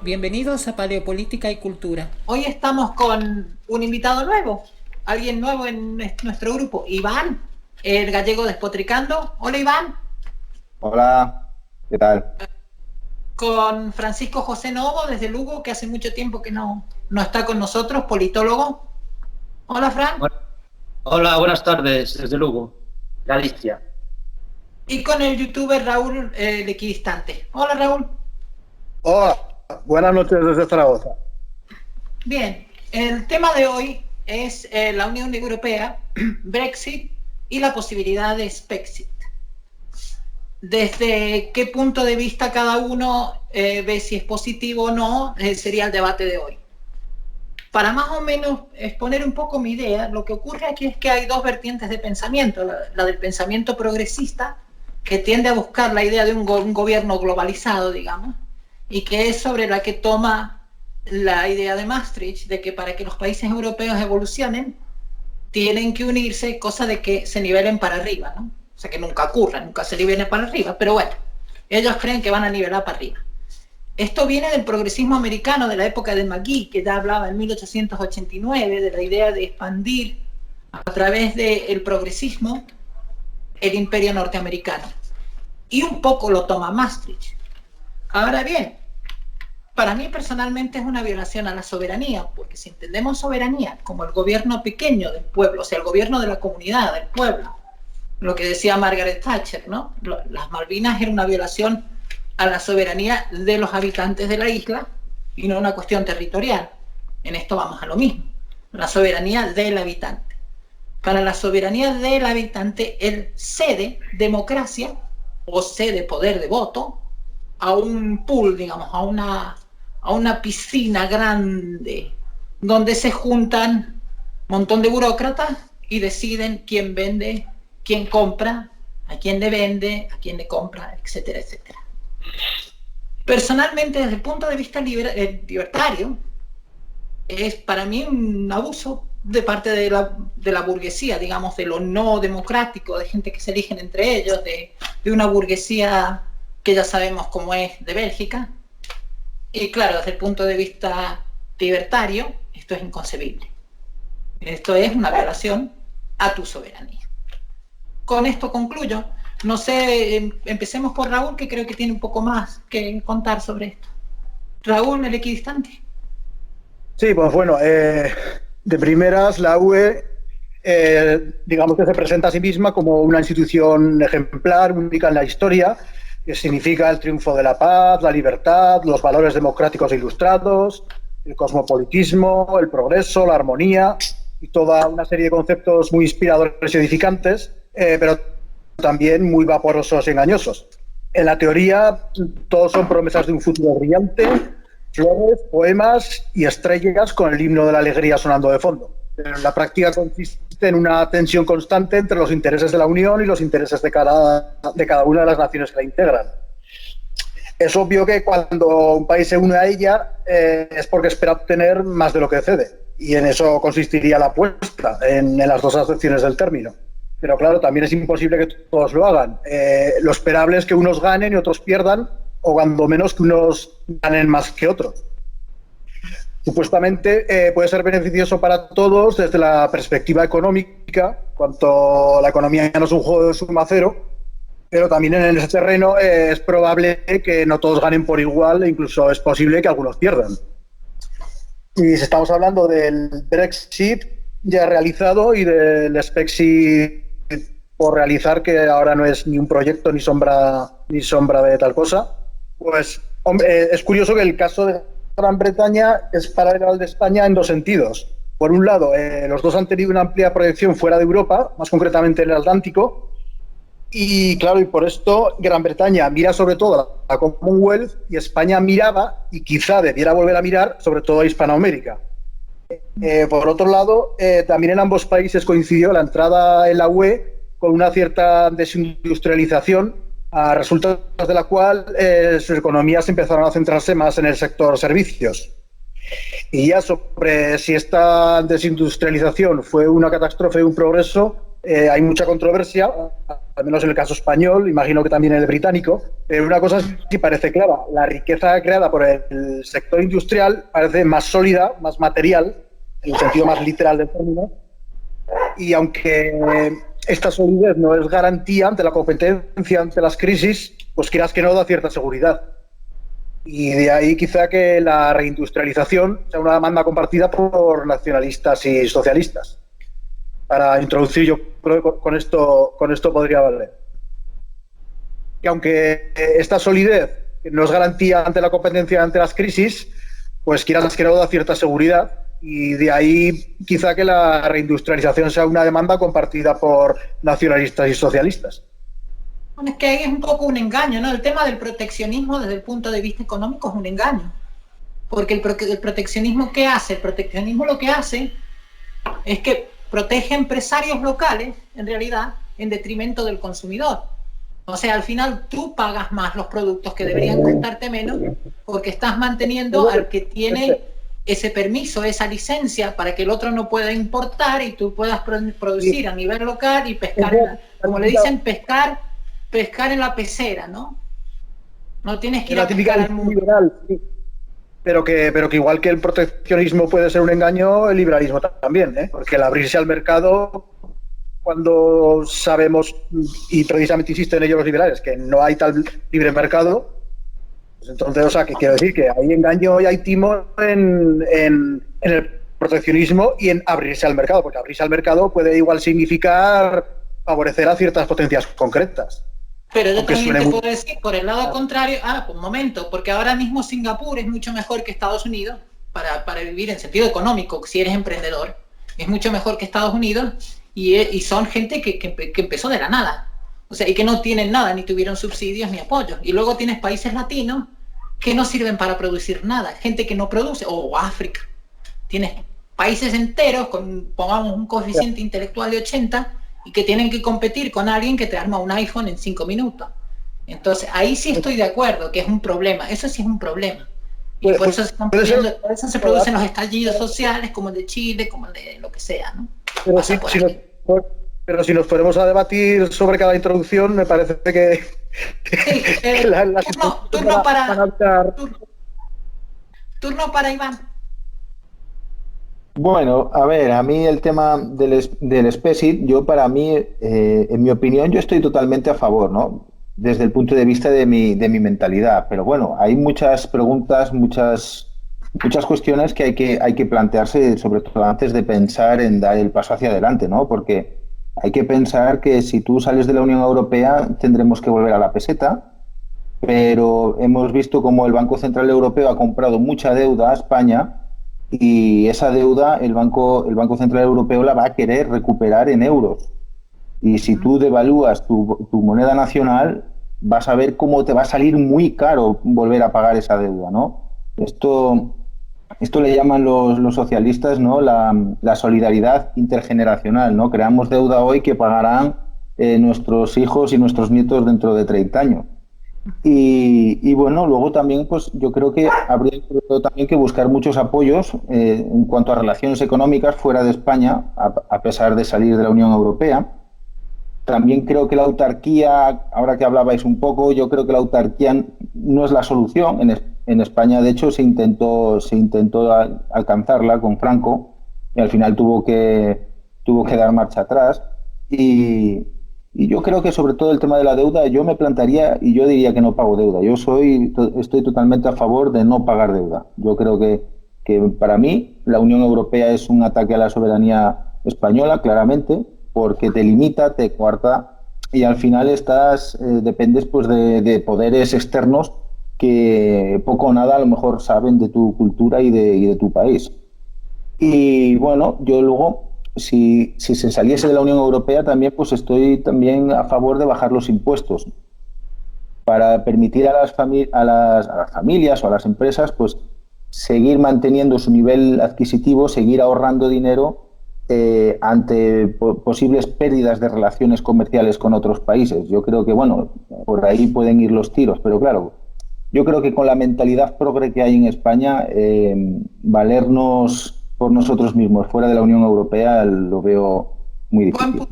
Bienvenidos a Paleopolítica y Cultura. Hoy estamos con un invitado nuevo, alguien nuevo en nuestro grupo, Iván, el gallego Despotricando. Hola, Iván. Hola, ¿qué tal? Con Francisco José Novo desde Lugo, que hace mucho tiempo que no está con nosotros, politólogo. Hola, Fran. Hola, buenas tardes desde Lugo, Galicia. Y con el youtuber Raúl el Equidistante. Hola, Raúl. Hola, buenas noches desde Zaragoza. Bien, el tema de hoy es la Unión Europea, Brexit y la posibilidad de Spexit. Desde qué punto de vista cada uno ve si es positivo o no, sería el debate de hoy. Para más o menos exponer un poco mi idea, lo que ocurre aquí es que hay dos vertientes de pensamiento, la del pensamiento progresista, que tiende a buscar la idea de un gobierno globalizado, digamos, y que es sobre la que toma la idea de Maastricht, de que para que los países europeos evolucionen, tienen que unirse, cosa de que se nivelen para arriba, ¿no? O sea, que nunca ocurra, nunca se nivelen para arriba, pero bueno, ellos creen que van a nivelar para arriba. Esto viene del progresismo americano de la época de McGee, que ya hablaba en 1889 de la idea de expandir a través del progresismo el imperio norteamericano. Y un poco lo toma Maastricht. Ahora bien, para mí personalmente es una violación a la soberanía, porque si entendemos soberanía como el gobierno pequeño del pueblo, o sea, el gobierno de la comunidad, del pueblo, lo que decía Margaret Thatcher, ¿no? Las Malvinas era una violación a la soberanía de los habitantes de la isla y no una cuestión territorial. En esto vamos a lo mismo, la soberanía del habitante. Para la soberanía del habitante, él cede democracia o cede poder de voto a un pool, digamos, a una piscina grande donde se juntan un montón de burócratas y deciden quién vende, quién compra, a quién le vende, a quién le compra, etcétera, etcétera. Personalmente, desde el punto de vista libertario, es para mí un abuso de parte de la burguesía, digamos, de lo no democrático, de gente que se eligen entre ellos, de una burguesía que ya sabemos cómo es de Bélgica. Y claro, desde el punto de vista libertario, esto es inconcebible. Esto es una violación a tu soberanía. Con esto concluyo. No sé, empecemos por Raúl, que creo que tiene un poco más que contar sobre esto. Raúl, el equidistante. Sí, pues bueno, de primeras la UE, digamos que se presenta a sí misma como una institución ejemplar, única en la historia, que significa el triunfo de la paz, la libertad, los valores democráticos e ilustrados, el cosmopolitismo, el progreso, la armonía y toda una serie de conceptos muy inspiradores y edificantes, pero también muy vaporosos y engañosos. En la teoría, todos son promesas de un futuro brillante, flores, poemas y estrellas con el himno de la alegría sonando de fondo. Pero en la práctica consiste en una tensión constante entre los intereses de la Unión y los intereses de cada una de las naciones que la integran. Es obvio que cuando un país se une a ella es porque espera obtener más de lo que cede. Y en eso consistiría la apuesta, en las dos acepciones del término. Pero claro, también es imposible que todos lo hagan. Lo esperable es que unos ganen y otros pierdan, o cuando menos que unos ganen más que otros. Supuestamente puede ser beneficioso para todos desde la perspectiva económica, cuanto la economía no es un juego de suma cero, pero también en ese terreno es probable que no todos ganen por igual e incluso es posible que algunos pierdan. Y si estamos hablando del Brexit ya realizado y del Spexit por realizar, que ahora no es ni un proyecto ni sombra de tal cosa, pues hombre, es curioso que el caso de Gran Bretaña es paralelo al de España en dos sentidos. Por un lado, los dos han tenido una amplia proyección fuera de Europa, más concretamente en el Atlántico, y claro, y por esto Gran Bretaña mira sobre todo a Commonwealth y España miraba, y quizá debiera volver a mirar, sobre todo a Hispanoamérica. Por otro lado, también en ambos países coincidió la entrada en la UE con una cierta desindustrialización, a resultados de la cual sus economías empezaron a centrarse más en el sector servicios. Y ya sobre si esta desindustrialización fue una catástrofe o un progreso, hay mucha controversia, al menos en el caso español, imagino que también en el británico, pero una cosa sí parece clara: la riqueza creada por el sector industrial parece más sólida, más material, en el sentido más literal del término, y aunque esta solidez no es garantía ante la competencia, ante las crisis, pues quieras que no da cierta seguridad. Y de ahí quizá que la reindustrialización sea una demanda compartida por nacionalistas y socialistas. Para introducir, yo creo que con esto podría valer. Que aunque esta solidez no es garantía ante la competencia, ante las crisis, pues quieras que no da cierta seguridad, y de ahí quizá que la reindustrialización sea una demanda compartida por nacionalistas y socialistas. Bueno, es que ahí es un poco un engaño, ¿no? El tema del proteccionismo desde el punto de vista económico es un engaño. Porque el proteccionismo, ¿qué hace? El proteccionismo lo que hace es que protege empresarios locales, en realidad, en detrimento del consumidor. O sea, al final tú pagas más los productos que deberían costarte menos, porque estás manteniendo al que tiene ese permiso, esa licencia, para que el otro no pueda importar y tú puedas producir a nivel local y pescar, como le dicen, pescar en la pecera, ¿no? No tienes que ir a pescar al mundo. Liberal, sí. Pero que igual que el proteccionismo puede ser un engaño, el liberalismo también, ¿eh? Porque el abrirse al mercado, cuando sabemos, y precisamente insisten en ello los liberales, que no hay tal libre mercado, pues entonces, o sea, que quiero decir que hay engaño y hay timo en el proteccionismo y en abrirse al mercado, porque abrirse al mercado puede igual significar favorecer a ciertas potencias concretas. Pero yo también te puedo decir, por el lado contrario, un momento, porque ahora mismo Singapur es mucho mejor que Estados Unidos para vivir en sentido económico, si eres emprendedor. Es mucho mejor que Estados Unidos y son gente que empezó de la nada. O sea, y que no tienen nada, ni tuvieron subsidios ni apoyos. Y luego tienes países latinos que no sirven para producir nada, gente que no produce, o África. Tienes países enteros con, pongamos, un coeficiente intelectual de 80, y que tienen que competir con alguien que te arma un iPhone en 5 minutos. Entonces, ahí sí estoy de acuerdo, que es un problema. Eso sí es un problema. Y por eso se producen los estallidos sociales, como el de Chile, como el de lo que sea, ¿no? Pero si nos ponemos a debatir sobre cada introducción, me parece que... Sí, turno para Iván. Bueno, a ver, a mí el tema del Spexit, para mí, en mi opinión, yo estoy totalmente a favor, ¿no? Desde el punto de vista de mi mentalidad. Pero bueno, hay muchas preguntas, muchas cuestiones que hay que plantearse, sobre todo antes de pensar en dar el paso hacia adelante, ¿no? Porque hay que pensar que si tú sales de la Unión Europea tendremos que volver a la peseta, pero hemos visto cómo el Banco Central Europeo ha comprado mucha deuda a España. Y esa deuda el Banco Central Europeo la va a querer recuperar en euros. Y si tú devalúas tu moneda nacional, vas a ver cómo te va a salir muy caro volver a pagar esa deuda, ¿no? Esto le llaman los socialistas, ¿no? La solidaridad intergeneracional, ¿no? Creamos deuda hoy que pagarán nuestros hijos y nuestros nietos dentro de 30 años. Y bueno, luego también pues yo creo que habría también que buscar muchos apoyos en cuanto a relaciones económicas fuera de España, a pesar de salir de la Unión Europea. También creo que la autarquía, ahora que hablabais un poco, yo creo que la autarquía no es la solución. En España, de hecho, se intentó alcanzarla con Franco y al final tuvo que dar marcha atrás. Y yo creo que sobre todo el tema de la deuda, yo me plantaría y yo diría que no pago deuda. Yo estoy totalmente a favor de no pagar deuda. Yo creo que para mí la Unión Europea es un ataque a la soberanía española, claramente, porque te limita, te coarta y al final dependes pues de poderes externos que poco o nada a lo mejor saben de tu cultura y de tu país. Y bueno, yo luego... Si se saliese de la Unión Europea también pues estoy también a favor de bajar los impuestos para permitir a las familias o a las empresas pues seguir manteniendo su nivel adquisitivo, seguir ahorrando dinero ante posibles pérdidas de relaciones comerciales con otros países. Yo creo que bueno, por ahí pueden ir los tiros, pero claro, yo creo que con la mentalidad progre que hay en España, valernos por nosotros mismos fuera de la Unión Europea lo veo muy difícil.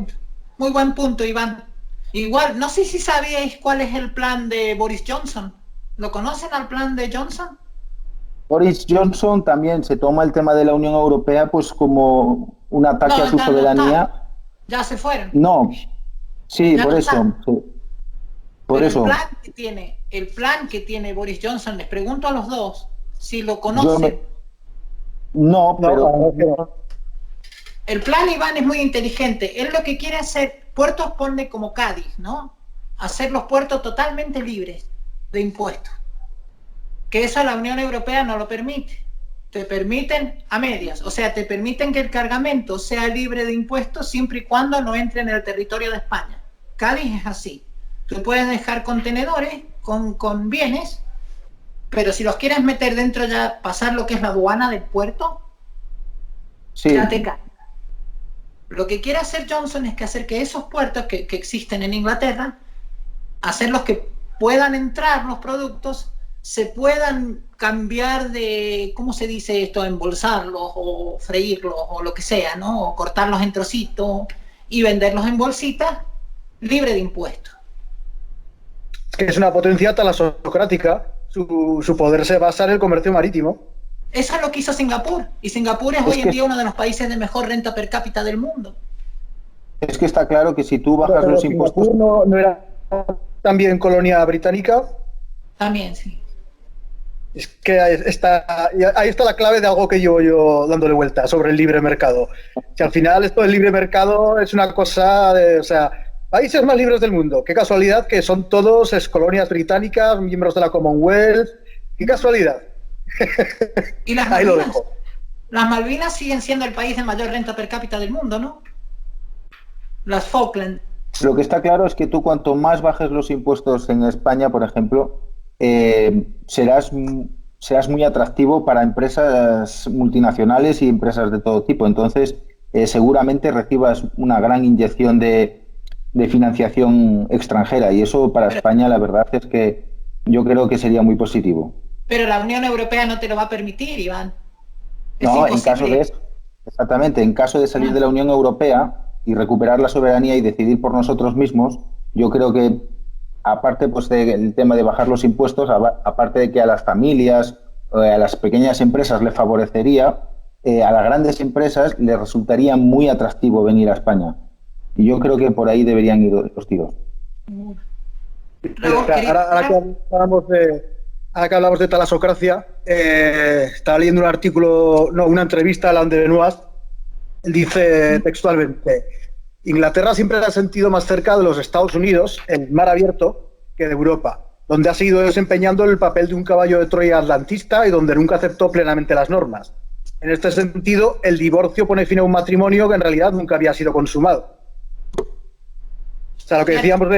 Muy buen punto, Iván. Igual, no sé si sabíais cuál es el plan de Boris Johnson. ¿Lo conocen al plan de Johnson? Boris Johnson también se toma el tema de la Unión Europea pues como un ataque No, a su ya no soberanía. está. Ya se fueron. No, sí, Ya por no eso. está. Sí. Por Pero eso. el plan que tiene Boris Johnson, les pregunto a los dos si lo Yo conocen. No, No, pero la verdad es que no. El plan, Iván, es muy inteligente. Él lo que quiere hacer, puertos pone como Cádiz, ¿no? Hacer los puertos totalmente libres de impuestos. Que eso la Unión Europea no lo permite. Te permiten a medias. O sea, te permiten que el cargamento sea libre de impuestos siempre y cuando no entre en el territorio de España. Cádiz es así. Tú puedes dejar contenedores con bienes, pero si los quieres meter dentro ya, pasar lo que es la aduana del puerto, sí. ya te cae. Lo que quiere hacer Johnson es que hacer que esos puertos que existen en Inglaterra, hacerlos que puedan entrar los productos, se puedan cambiar de, ¿cómo se dice esto? Embolsarlos o freírlos o lo que sea, ¿no? O cortarlos en trocitos y venderlos en bolsitas libre de impuestos. Que es una potencia talasocrática. Su poder se basa en el comercio marítimo. Eso es lo que hizo Singapur. Y Singapur es hoy en día uno de los países de mejor renta per cápita del mundo. Es que está claro que si tú bajas Pero los impuestos... Singapur no era también colonia británica. También, sí. Es que ahí está la clave de algo que llevo yo dándole vuelta sobre el libre mercado. Si al final esto del libre mercado es una cosa de, o sea, países más libres del mundo. Qué casualidad que son todos colonias británicas, miembros de la Commonwealth. Qué casualidad. Y las Ahí lo Malvinas, dejo. las Malvinas siguen siendo el país de mayor renta per cápita del mundo, ¿no? Las Falkland. Lo que está claro es que tú cuanto más bajes los impuestos en España, por ejemplo, serás muy atractivo para empresas multinacionales y empresas de todo tipo. Entonces, seguramente recibas una gran inyección de financiación extranjera y eso para España la verdad es que yo creo que sería muy positivo. Pero la Unión Europea no te lo va a permitir, Iván. Es No, en imposible. caso de eso, exactamente, en caso de salir de la Unión Europea y recuperar la soberanía y decidir por nosotros mismos, yo creo que aparte pues del tema de bajar los impuestos, aparte de que a las familias, a las pequeñas empresas le favorecería, a las grandes empresas les resultaría muy atractivo venir a España. Y yo creo que por ahí deberían ir los tiros. Luego, Ahora que hablamos de talasocracia, estaba leyendo un artículo, no, una entrevista a Alain de Benoist. Él dice textualmente: Inglaterra siempre se ha sentido más cerca de los Estados Unidos, en el mar abierto, que de Europa, donde ha seguido desempeñando el papel de un caballo de Troya atlantista y donde nunca aceptó plenamente las normas. En este sentido, el divorcio pone fin a un matrimonio que en realidad nunca había sido consumado. O sea, lo que decíamos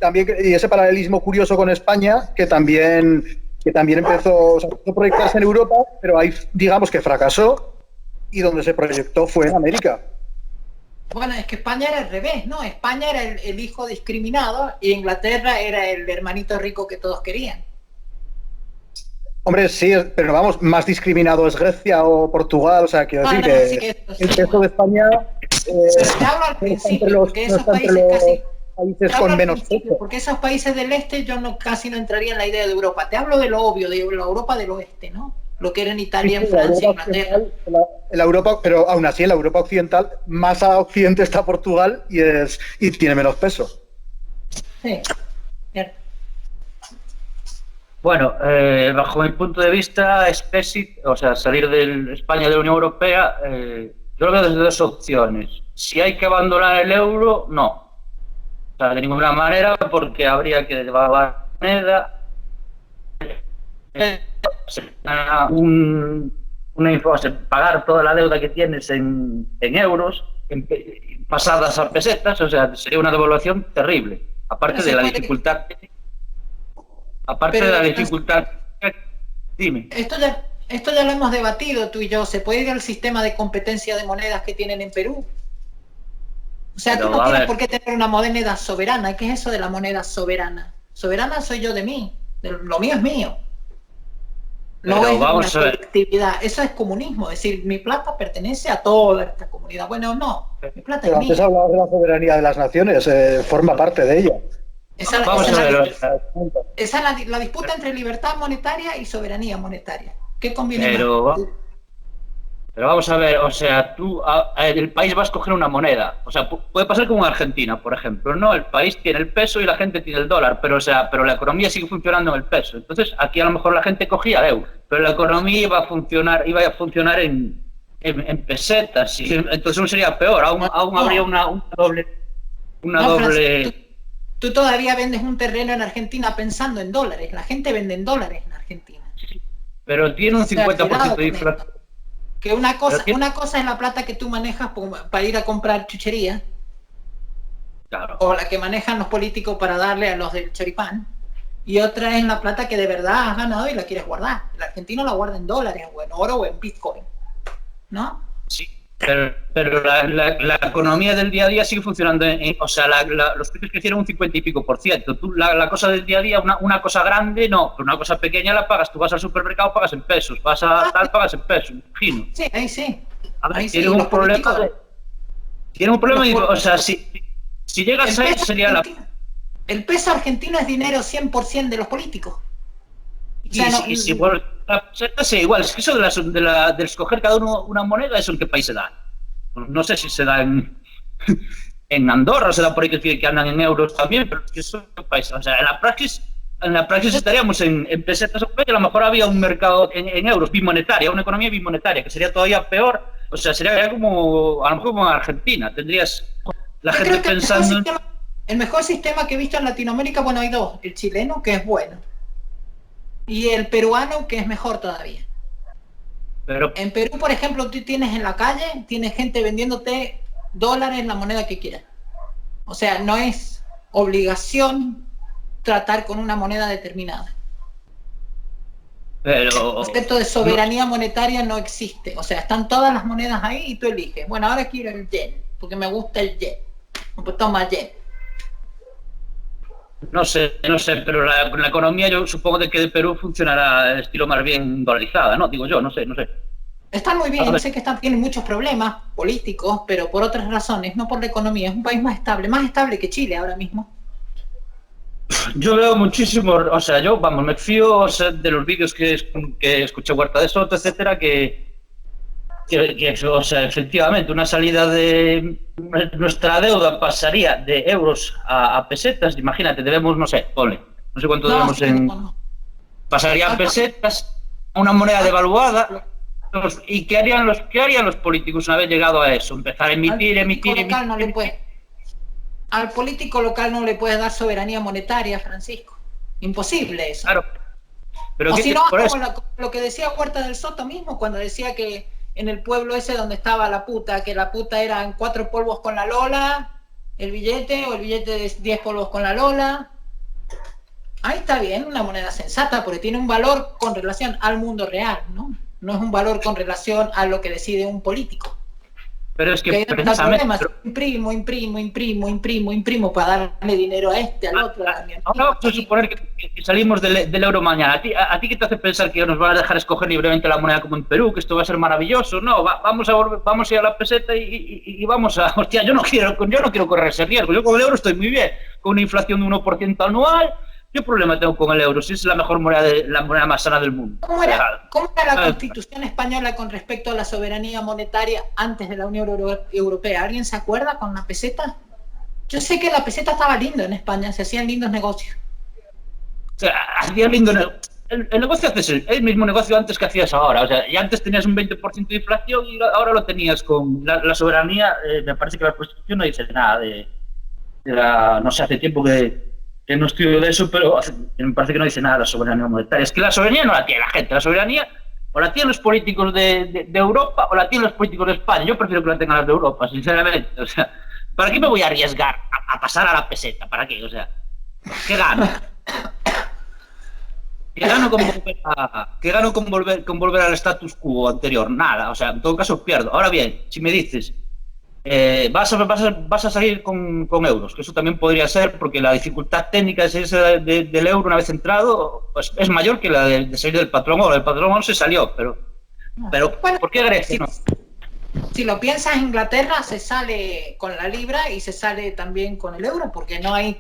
también, y ese paralelismo curioso con España, que también empezó a proyectarse en Europa, pero ahí digamos que fracasó y donde se proyectó fue en América. Bueno, es que España era al revés, ¿no? España era el hijo discriminado y Inglaterra era el hermanito rico que todos querían. Hombre, sí, pero vamos, más discriminado es Grecia o Portugal, o sea, quiero decir que el peso de España pero te hablo al principio, porque esos países países con menos peso. porque esos países del este yo casi no entraría en la idea de Europa. Te hablo de lo obvio, de la Europa del oeste, ¿no? Lo que era en Italia, en Francia, Inglaterra. La Europa, pero aún así en la Europa occidental, más a occidente está Portugal y tiene menos peso. Sí, cierto. Bueno, bajo mi punto de vista, Brexit, o sea, salir de España de la Unión Europea, yo lo veo desde dos opciones. Si hay que abandonar el euro, no. O sea, de ninguna manera, porque habría que devaluar la moneda, pagar toda la deuda que tienes en euros, pasadas a pesetas, o sea, sería una devaluación terrible. Aparte de la dificultad. Aparte de la dificultad. Dime. Esto ya lo hemos debatido tú y yo. ¿Se puede ir al sistema de competencia de monedas que tienen en Perú? O sea, tú no tienes por qué tener una moneda soberana. ¿Qué es eso de la moneda soberana? Soberana soy yo de mí. Lo mío es mío. No Pero es una vamos a ver. colectividad, eso es comunismo, es decir, mi plata pertenece a toda esta comunidad. Bueno, no, mi plata Pero es antes mía. hablabas de la soberanía de las naciones, forma parte de ella. Vamos a ver, o sea, Esa es la disputa entre libertad monetaria y soberanía monetaria. ¿Qué conviene pero, más? pero vamos a ver, o sea, el país va a escoger una moneda. O sea, puede pasar como en Argentina, por ejemplo, ¿no? El país tiene el peso y la gente tiene el dólar, pero, o sea, pero la economía sigue funcionando en el peso. Entonces, aquí a lo mejor la gente cogía el euro, pero la economía iba a funcionar en pesetas. Y entonces aún sería peor, aún habría una doble. Francis, tú todavía vendes un terreno en Argentina pensando en dólares. La gente vende en dólares en Argentina. Pero tiene un O sea, 50% cuidado de con inflación. esto. Que una cosa Pero es la plata que tú manejas para ir a comprar chuchería, claro. o la que manejan los políticos para darle a los del choripán, y otra es la plata que de verdad has ganado y la quieres guardar. El argentino la guarda en dólares, o en oro, o en Bitcoin, ¿no? Sí, pero la economía del día a día sigue funcionando. O sea, los precios crecieron un 50 y pico por ciento. Tú, la cosa del día a día, una cosa grande, no, pero una cosa pequeña la pagas. Tú vas al supermercado, pagas en pesos, vas a tal, pagas en pesos, imagino. Sí, ahí sí. A ver, Ahí sí, tiene un los problema. políticos- Tiene un problema, los o sea, si llegas El ahí peso sería la. argentino- El peso argentino es dinero 100% de los políticos. O sea, no- Y si vuelves a la sí, igual, es que eso de escoger cada uno una moneda, ¿eso en qué país se da? No sé si se da en Andorra, se da por ahí que andan en euros también, pero es que eso es un país. O sea, en la praxis estaríamos en pesetas, y a lo mejor había un mercado en euros, bimonetaria, una economía bimonetaria, que sería todavía peor. O sea, sería como, a lo mejor como en Argentina, tendrías la Yo gente creo que pensando. el mejor sistema que he visto en Latinoamérica, bueno, hay dos: el chileno, que es bueno, y el peruano, que es mejor todavía. Pero En Perú, por ejemplo, tú tienes en la calle, tienes gente vendiéndote dólares, la moneda que quieras. O sea, no es obligación tratar con una moneda determinada. El concepto de soberanía monetaria no existe. O sea, están todas las monedas ahí y tú eliges. Bueno, ahora quiero el yen, porque me gusta el yen. Pues toma yen. No sé, pero la economía yo supongo de que de Perú funcionará estilo más bien dolarizada, ¿no? Digo yo, no sé. Están muy bien, yo sé que tienen muchos problemas políticos, pero por otras razones, no por la economía. Es un país más estable que Chile ahora mismo. Yo veo muchísimo, o sea, me fío, o sea, de los vídeos que escuché Huerta de Soto, etcétera, que, o sea, efectivamente, una salida de nuestra deuda pasaría de euros a pesetas. Imagínate, debemos, no sé, ponle, no sé cuánto debemos pasaría a pesetas, a una moneda devaluada. ¿Y qué harían los políticos una vez llegado a eso? Empezar a emitir. Al político local no le puedes dar soberanía monetaria, Francisco. Imposible eso. Claro. Pero o si no, por eso. lo que decía Huerta del Soto mismo, cuando decía que en el pueblo ese donde estaba la puta, que la puta eran 4 polvos con la Lola, el billete, o el billete de 10 polvos con la Lola. Ahí está bien, una moneda sensata, porque tiene un valor con relación al mundo real, ¿no? No es un valor con relación a lo que decide un político. Pero es que precisamente... Imprimo para darle dinero a este, al otro. Ahora vamos a suponer que salimos del euro mañana. ¿A ti qué te hace pensar que nos van a dejar escoger libremente la moneda como en Perú? Que esto va a ser maravilloso. No, vamos a ir a la peseta y vamos a... Hostia, yo no quiero correr ese riesgo. Yo con el euro estoy muy bien. Con una inflación de 1% anual... ¿Qué problema tengo con el euro si es la mejor moneda, la moneda más sana del mundo? ¿Cómo era la Constitución española con respecto a la soberanía monetaria antes de la Unión Europea? ¿Alguien se acuerda con la peseta? Yo sé que la peseta estaba linda en España, se hacían lindos negocios. O sea, hacían lindo el negocio haces el mismo negocio antes que hacías ahora. O sea, y antes tenías un 20% de inflación y ahora lo tenías con la soberanía. Me parece que la Constitución no dice nada de no sé, hace tiempo que no estudio de eso, pero me parece que no dice nada de la soberanía monetaria. Es que la soberanía no la tiene la gente, la soberanía o la tienen los políticos de Europa o la tienen los políticos de España. Yo prefiero que la tengan los de Europa, sinceramente. O sea, ¿para qué me voy a arriesgar a pasar a la peseta? ¿Para qué? O sea, ¿qué gano? ¿Qué gano con volver al status quo anterior? Nada, o sea, en todo caso pierdo. Ahora bien, si me dices vas a salir con euros, que eso también podría ser, porque la dificultad técnica de salirse del euro una vez entrado pues, es mayor que la de salir del patrón oro. El patrón oro se salió, pero Bueno, ¿por qué Grecia? No? si lo piensas, Inglaterra se sale con la libra y se sale también con el euro, porque no hay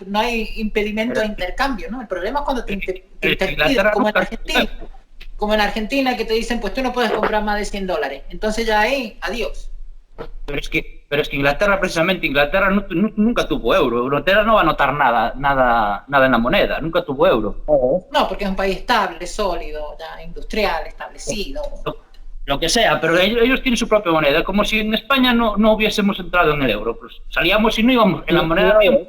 impedimento de intercambio, ¿no? El problema es cuando te interpiden, como en Argentina, que te dicen, pues tú no puedes comprar más de $100. Entonces ya ahí, adiós. Pero es que Inglaterra, precisamente, nunca tuvo euro. Inglaterra no va a notar nada en la moneda, nunca tuvo euro. No, porque es un país estable, sólido, ya industrial, establecido. Lo que sea, pero ellos tienen su propia moneda, como si en España no hubiésemos entrado en el euro. Pues salíamos y no íbamos, en la moneda no íbamos.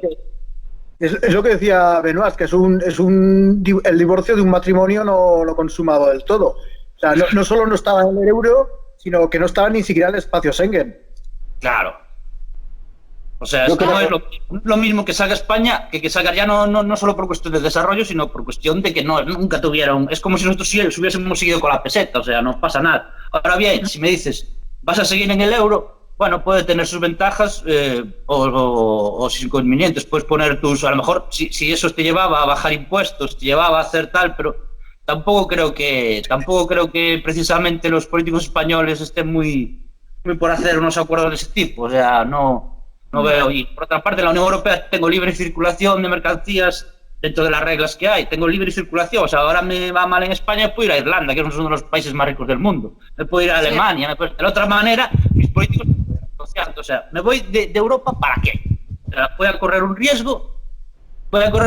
Es lo que decía Benoist, que el divorcio de un matrimonio no consumado del todo. O sea, no solo no estaba en el euro, sino que no estaba ni siquiera en el espacio Schengen. Claro. O sea, es que no es lo mismo que salga España, que salga ya no solo por cuestión de desarrollo, sino por cuestión de que nunca tuvieron... Es como si nosotros hubiésemos seguido con la peseta, o sea, no pasa nada. Ahora bien, si me dices, vas a seguir en el euro, bueno, puede tener sus ventajas o sus inconvenientes. Puedes poner a lo mejor, si eso te llevaba a bajar impuestos, te llevaba a hacer tal, pero tampoco creo que precisamente los políticos españoles estén muy por hacer unos acuerdos de ese tipo. O sea, no veo. Y por otra parte, en la Unión Europea tengo libre circulación de mercancías dentro de las reglas que hay. Tengo libre circulación. O sea, ahora me va mal en España, puedo ir a Irlanda, que es uno de los países más ricos del mundo. Me puedo ir a Alemania. De la otra manera, mis políticos... O sea, me voy de Europa, ¿para qué? O sea, voy a correr un riesgo. O sea, yo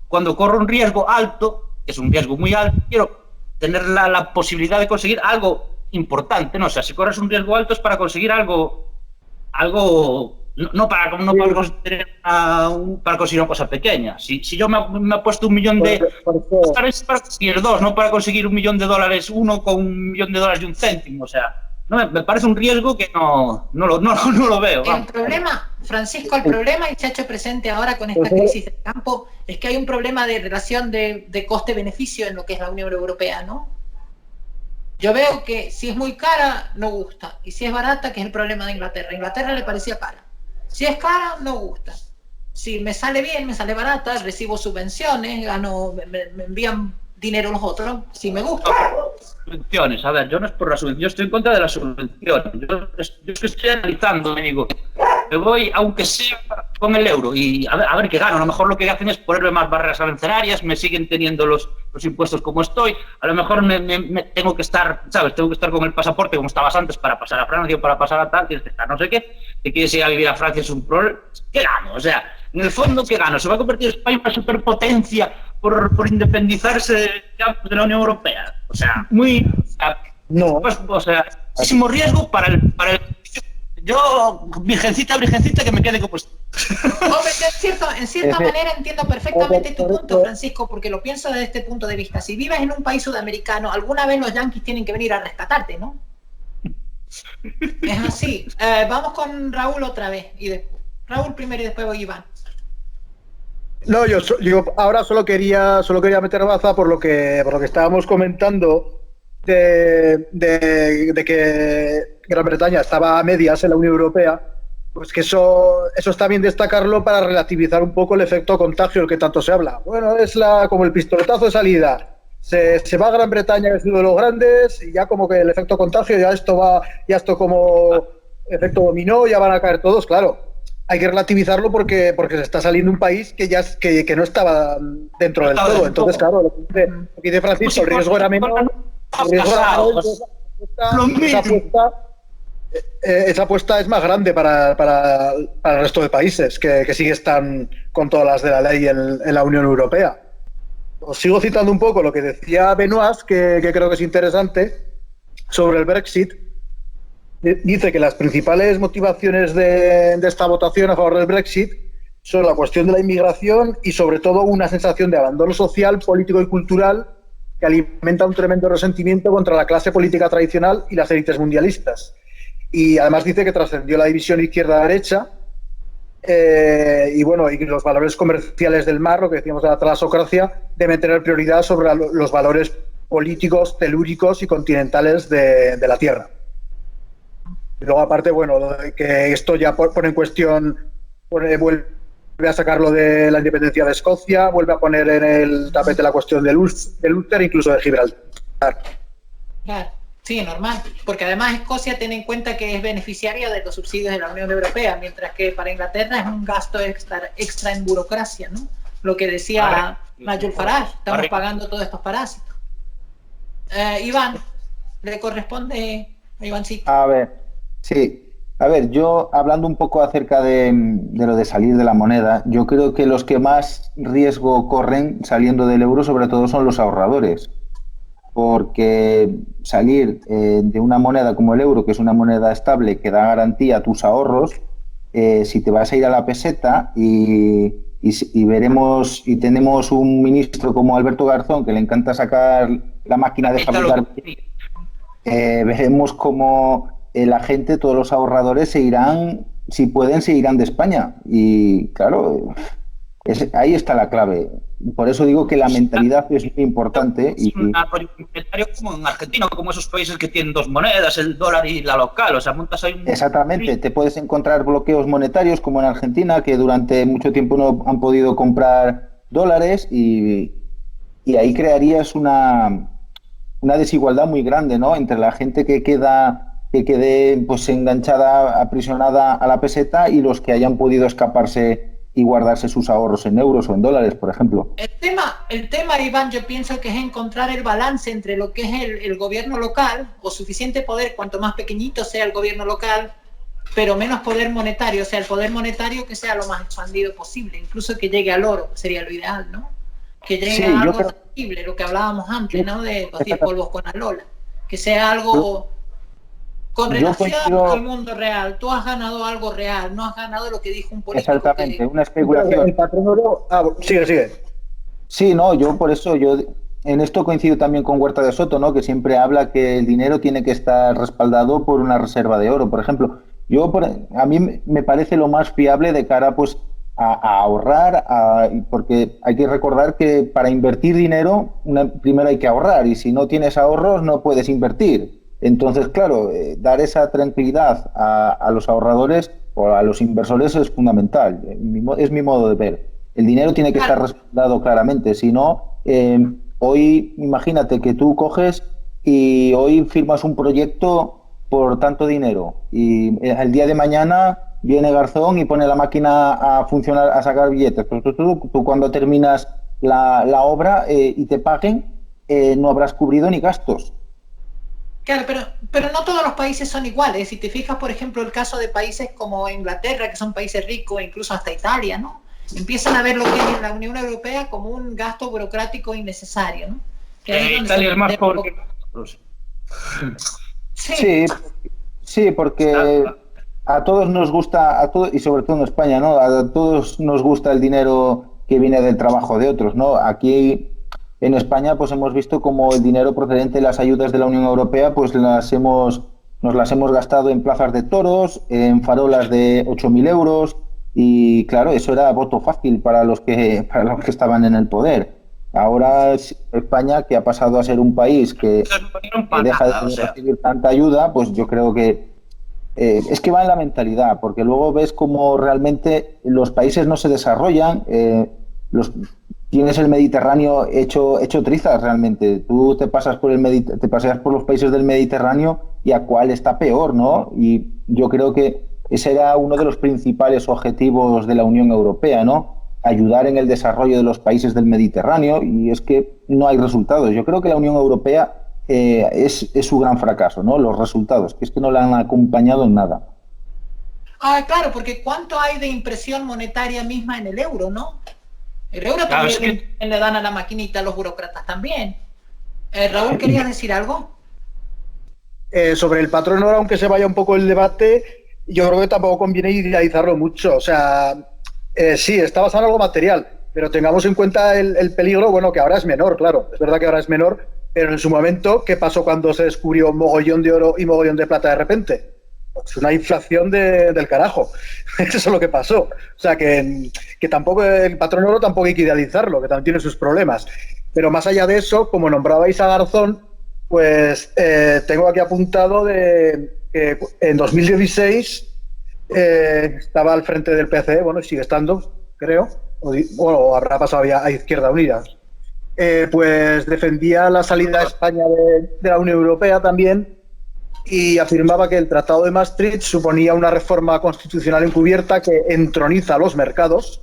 cuando corro un riesgo alto, que es un riesgo muy alto, quiero tener la posibilidad de conseguir algo importante, ¿no? O sea, si corres un riesgo alto es para conseguir algo no para conseguir una cosa pequeña. Si yo me he puesto $1 millón es para conseguir dos, no para conseguir $1 millón uno con $1 millón y un céntimo. O sea, no, me parece un riesgo que no lo veo. El problema, Francisco, y se ha hecho presente ahora con esta crisis del campo, es que hay un problema de relación de coste-beneficio en lo que es la Unión Europea, ¿no? Yo veo que si es muy cara, no gusta. Y si es barata, que es el problema de Inglaterra. A Inglaterra le parecía cara. Si es cara, no gusta. Si me sale bien, me sale barata, recibo subvenciones, me envían dinero los otros, si me gusta. Subvenciones, a ver, yo no es por la subvención, yo estoy en contra de las subvenciones. Yo estoy analizando, me digo, me voy, aunque sea con el euro, y a ver qué gano. A lo mejor lo que hacen es ponerme más barreras arancelarias, me siguen teniendo los impuestos como estoy. A lo mejor me tengo que estar, ¿sabes? Tengo que estar con el pasaporte como estabas antes para pasar a Francia o para pasar a tal, tienes que estar no sé qué. Si quieres ir a vivir a Francia es un problema. ¿Qué gano? O sea, en el fondo, ¿qué gano? ¿Se va a convertir España en una superpotencia por independizarse de la Unión Europea? O sea, no. Pues, o sea, muchísimo riesgo para el yo, virgencita, que me quede como esto. Hombre, en cierta manera entiendo perfectamente tu punto, Francisco, porque lo pienso desde este punto de vista. Si vives en un país sudamericano, alguna vez los yanquis tienen que venir a rescatarte, ¿no? Es así. Vamos con Raúl otra vez. Raúl primero y después voy Iván. No, yo ahora solo quería meter baza por lo que estábamos comentando de que Gran Bretaña estaba a medias en la Unión Europea, pues que eso está bien destacarlo para relativizar un poco el efecto contagio del que tanto se habla. Bueno, es como el pistoletazo de salida. Se va a Gran Bretaña, que es uno de los grandes, y ya como que el efecto contagio, ya esto como efecto dominó, ya van a caer todos, claro. Hay que relativizarlo porque se está saliendo un país que no estaba dentro del todo. Entonces, claro, lo que dice Francisco, el riesgo era menor. Esa apuesta es más grande para el resto de países que sí están con todas las de la ley en la Unión Europea. Os sigo citando un poco lo que decía Benoist, que creo que es interesante, sobre el Brexit. Dice que las principales motivaciones de esta votación a favor del Brexit son la cuestión de la inmigración y sobre todo una sensación de abandono social, político y cultural que alimenta un tremendo resentimiento contra la clase política tradicional y las élites mundialistas. Y además dice que trascendió la división izquierda-derecha y los valores comerciales del mar, lo que decíamos de la talasocracia, deben tener prioridad sobre los valores políticos, telúricos y continentales de la Tierra. Y luego, aparte, bueno, lo de que esto ya pone en cuestión, vuelve a sacarlo de la independencia de Escocia, vuelve a poner en el tapete la cuestión del Ulster, incluso de Gibraltar. Claro, sí, normal, porque además Escocia tiene en cuenta que es beneficiaria de los subsidios de la Unión Europea, mientras que para Inglaterra es un gasto extra en burocracia, ¿no? Lo que decía Nigel Farage, estamos pagando todos estos parásitos. Iván, le corresponde a Ivancito. A ver, sí. A ver, yo hablando un poco acerca de lo de salir de la moneda, yo creo que los que más riesgo corren saliendo del euro sobre todo son los ahorradores, porque salir de una moneda como el euro, que es una moneda estable que da garantía a tus ahorros, si te vas a ir a la peseta y veremos y tenemos un ministro como Alberto Garzón que le encanta sacar la máquina de fabricar, veremos cómo la gente, todos los ahorradores se irán, si pueden, se irán de España. Y claro, ahí está la clave. Por eso digo que la mentalidad es muy importante. Es un apoyo monetario como en Argentina, como esos países que tienen dos monedas, el dólar y la local. O sea, montas ahí un... Exactamente. Te puedes encontrar bloqueos monetarios como en Argentina, que durante mucho tiempo no han podido comprar dólares y ahí crearías una desigualdad muy grande, ¿no? Entre la gente que quede pues enganchada, aprisionada a la peseta y los que hayan podido escaparse y guardarse sus ahorros en euros o en dólares, por ejemplo. El tema, Iván, yo pienso que es encontrar el balance entre lo que es el gobierno local, o suficiente poder, cuanto más pequeñito sea el gobierno local, pero menos poder monetario, o sea, el poder monetario que sea lo más expandido posible, incluso que llegue al oro, sería lo ideal, ¿no? Que llegue a algo tangible, lo que hablábamos antes, ¿no? De los 10 polvos con Alola, que sea algo... Con relación al mundo real, tú has ganado algo real, no has ganado lo que dijo un político. Exactamente, una especulación. El patrón oro... sigue. Sí, no, yo por eso, yo en esto coincido también con Huerta de Soto, ¿no? Que siempre habla que el dinero tiene que estar respaldado por una reserva de oro, por ejemplo. A mí me parece lo más fiable de cara pues a ahorrar, porque hay que recordar que para invertir dinero, primero hay que ahorrar, y si no tienes ahorros no puedes invertir. Entonces, claro, dar esa tranquilidad a los ahorradores o a los inversores es fundamental, es mi modo de ver. El dinero tiene que estar respaldado claramente, si no, hoy imagínate que tú coges y hoy firmas un proyecto por tanto dinero y el día de mañana viene Garzón y pone la máquina a funcionar, a sacar billetes. Tú cuando terminas la obra y te paguen, no habrás cubrido ni gastos. Claro, pero no todos los países son iguales. Si te fijas, por ejemplo, el caso de países como Inglaterra, que son países ricos, incluso hasta Italia, ¿no? Empiezan a ver lo que es la Unión Europea como un gasto burocrático innecesario, ¿no? Italia es más pobre que nosotros. Sí, porque a todos nos gusta, y sobre todo en España, ¿no? A todos nos gusta el dinero que viene del trabajo de otros, ¿no? Aquí en España pues hemos visto como el dinero procedente de las ayudas de la Unión Europea pues nos las hemos gastado en plazas de toros, en farolas de 8.000 euros y claro, eso era voto fácil para los que estaban en el poder. Ahora España, que ha pasado a ser un país que deja de recibir tanta ayuda, pues yo creo que es que va en la mentalidad, porque luego ves como realmente los países no se desarrollan, tienes el Mediterráneo hecho trizas realmente. Tú te paseas por los países del Mediterráneo y a cuál está peor, ¿no? Y yo creo que ese era uno de los principales objetivos de la Unión Europea, ¿no? Ayudar en el desarrollo de los países del Mediterráneo, y es que no hay resultados. Yo creo que la Unión Europea es su gran fracaso, ¿no? Los resultados, que es que no la han acompañado en nada. Claro, porque ¿cuánto hay de impresión monetaria misma en el euro, no? El euro también le dan a la maquinita a los burócratas también. Raúl, ¿querías decir algo? Sobre el patrón oro, aunque se vaya un poco el debate, yo creo que tampoco conviene idealizarlo mucho. O sea, sí, está basado en algo material, pero tengamos en cuenta el peligro, bueno, que ahora es menor, claro. Es verdad que ahora es menor, pero en su momento, ¿qué pasó cuando se descubrió mogollón de oro y mogollón de plata de repente? Pues una inflación del carajo. Eso es lo que pasó. O sea, que tampoco el patrón oro tampoco hay que idealizarlo, que también tiene sus problemas. Pero más allá de eso, como nombrabais a Garzón, pues tengo aquí apuntado que que en 2016 estaba al frente del PCE, bueno, sigue estando, creo, o habrá pasado ya a Izquierda Unida. Pues defendía la salida de España de la Unión Europea también y afirmaba que el Tratado de Maastricht suponía una reforma constitucional encubierta que entroniza los mercados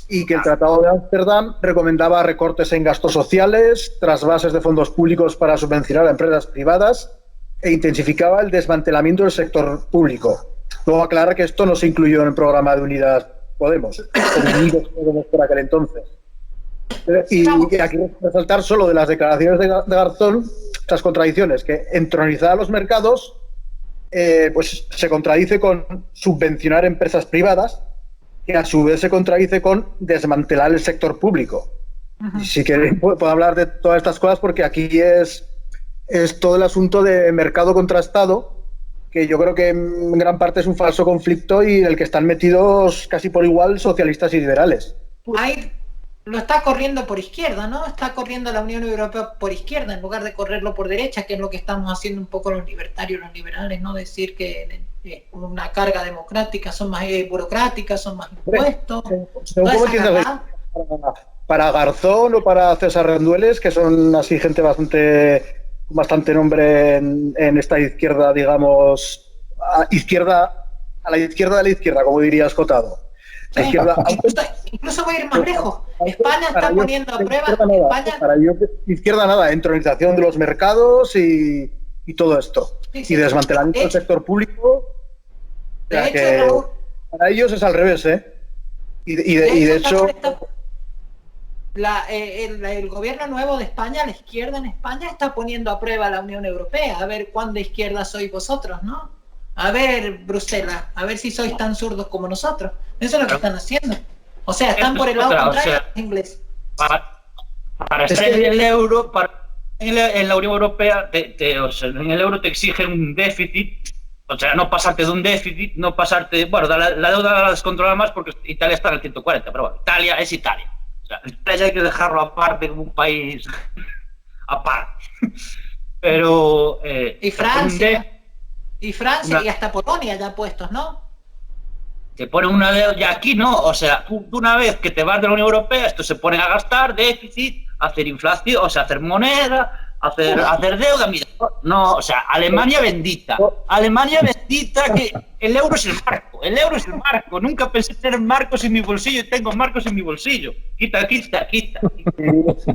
y que el Tratado de Ámsterdam recomendaba recortes en gastos sociales, trasvases de fondos públicos para subvencionar a empresas privadas e intensificaba el desmantelamiento del sector público. Luego aclara que esto no se incluyó en el programa de Unidas Podemos, o Unidos Podemos por aquel entonces. Y aquí resaltar solo de las declaraciones de Garzón estas contradicciones, que entronizar a los mercados pues se contradice con subvencionar empresas privadas, que a su vez se contradice con desmantelar el sector público. Y si queréis puedo hablar de todas estas cosas porque aquí es todo el asunto de mercado contra Estado, que yo creo que en gran parte es un falso conflicto y en el que están metidos casi por igual socialistas y liberales. Ahí lo está corriendo por izquierda, ¿no? Está corriendo la Unión Europea por izquierda en lugar de correrlo por derecha, que es lo que estamos haciendo un poco los libertarios, los liberales, ¿no? Decir que una carga democrática, son más burocráticas, son más impuestos. Para Garzón o para César Rendueles, que son así gente bastante nombre en esta izquierda, digamos, a la izquierda de la izquierda, como diría Escotado. La izquierda, incluso voy a ir más lejos. España está poniendo a prueba. Para ellos, izquierda nada, entronización de los mercados y todo esto. Sí, y desmantelamiento del sector público. Raúl, para ellos es al revés, ¿eh? Y de hecho el gobierno nuevo de España, la izquierda en España, está poniendo a prueba a la Unión Europea, a ver cuán de izquierda sois vosotros, ¿no? A ver, Bruselas, a ver si sois tan zurdos como nosotros. Eso es lo que están haciendo. O sea, están por el lado contrario de los ingleses. Para estar en el euro, en la Unión Europea, en el euro te exigen un déficit, o sea, no pasarte de un déficit, no pasarte... Bueno, la deuda la descontrola más porque Italia está en el 140, pero bueno, Italia es Italia. O sea, Italia hay que dejarlo aparte como un país aparte. Pero... y Francia... Y hasta Polonia ya puestos, ¿no? Te ponen una deuda, y aquí no, o sea, tú una vez que te vas de la Unión Europea, estos se ponen a gastar déficit, hacer inflación, o sea, hacer moneda, hacer deuda, mira, no, o sea, Alemania bendita, que el euro es el marco, nunca pensé tener marcos en mi bolsillo y tengo marcos en mi bolsillo, quita.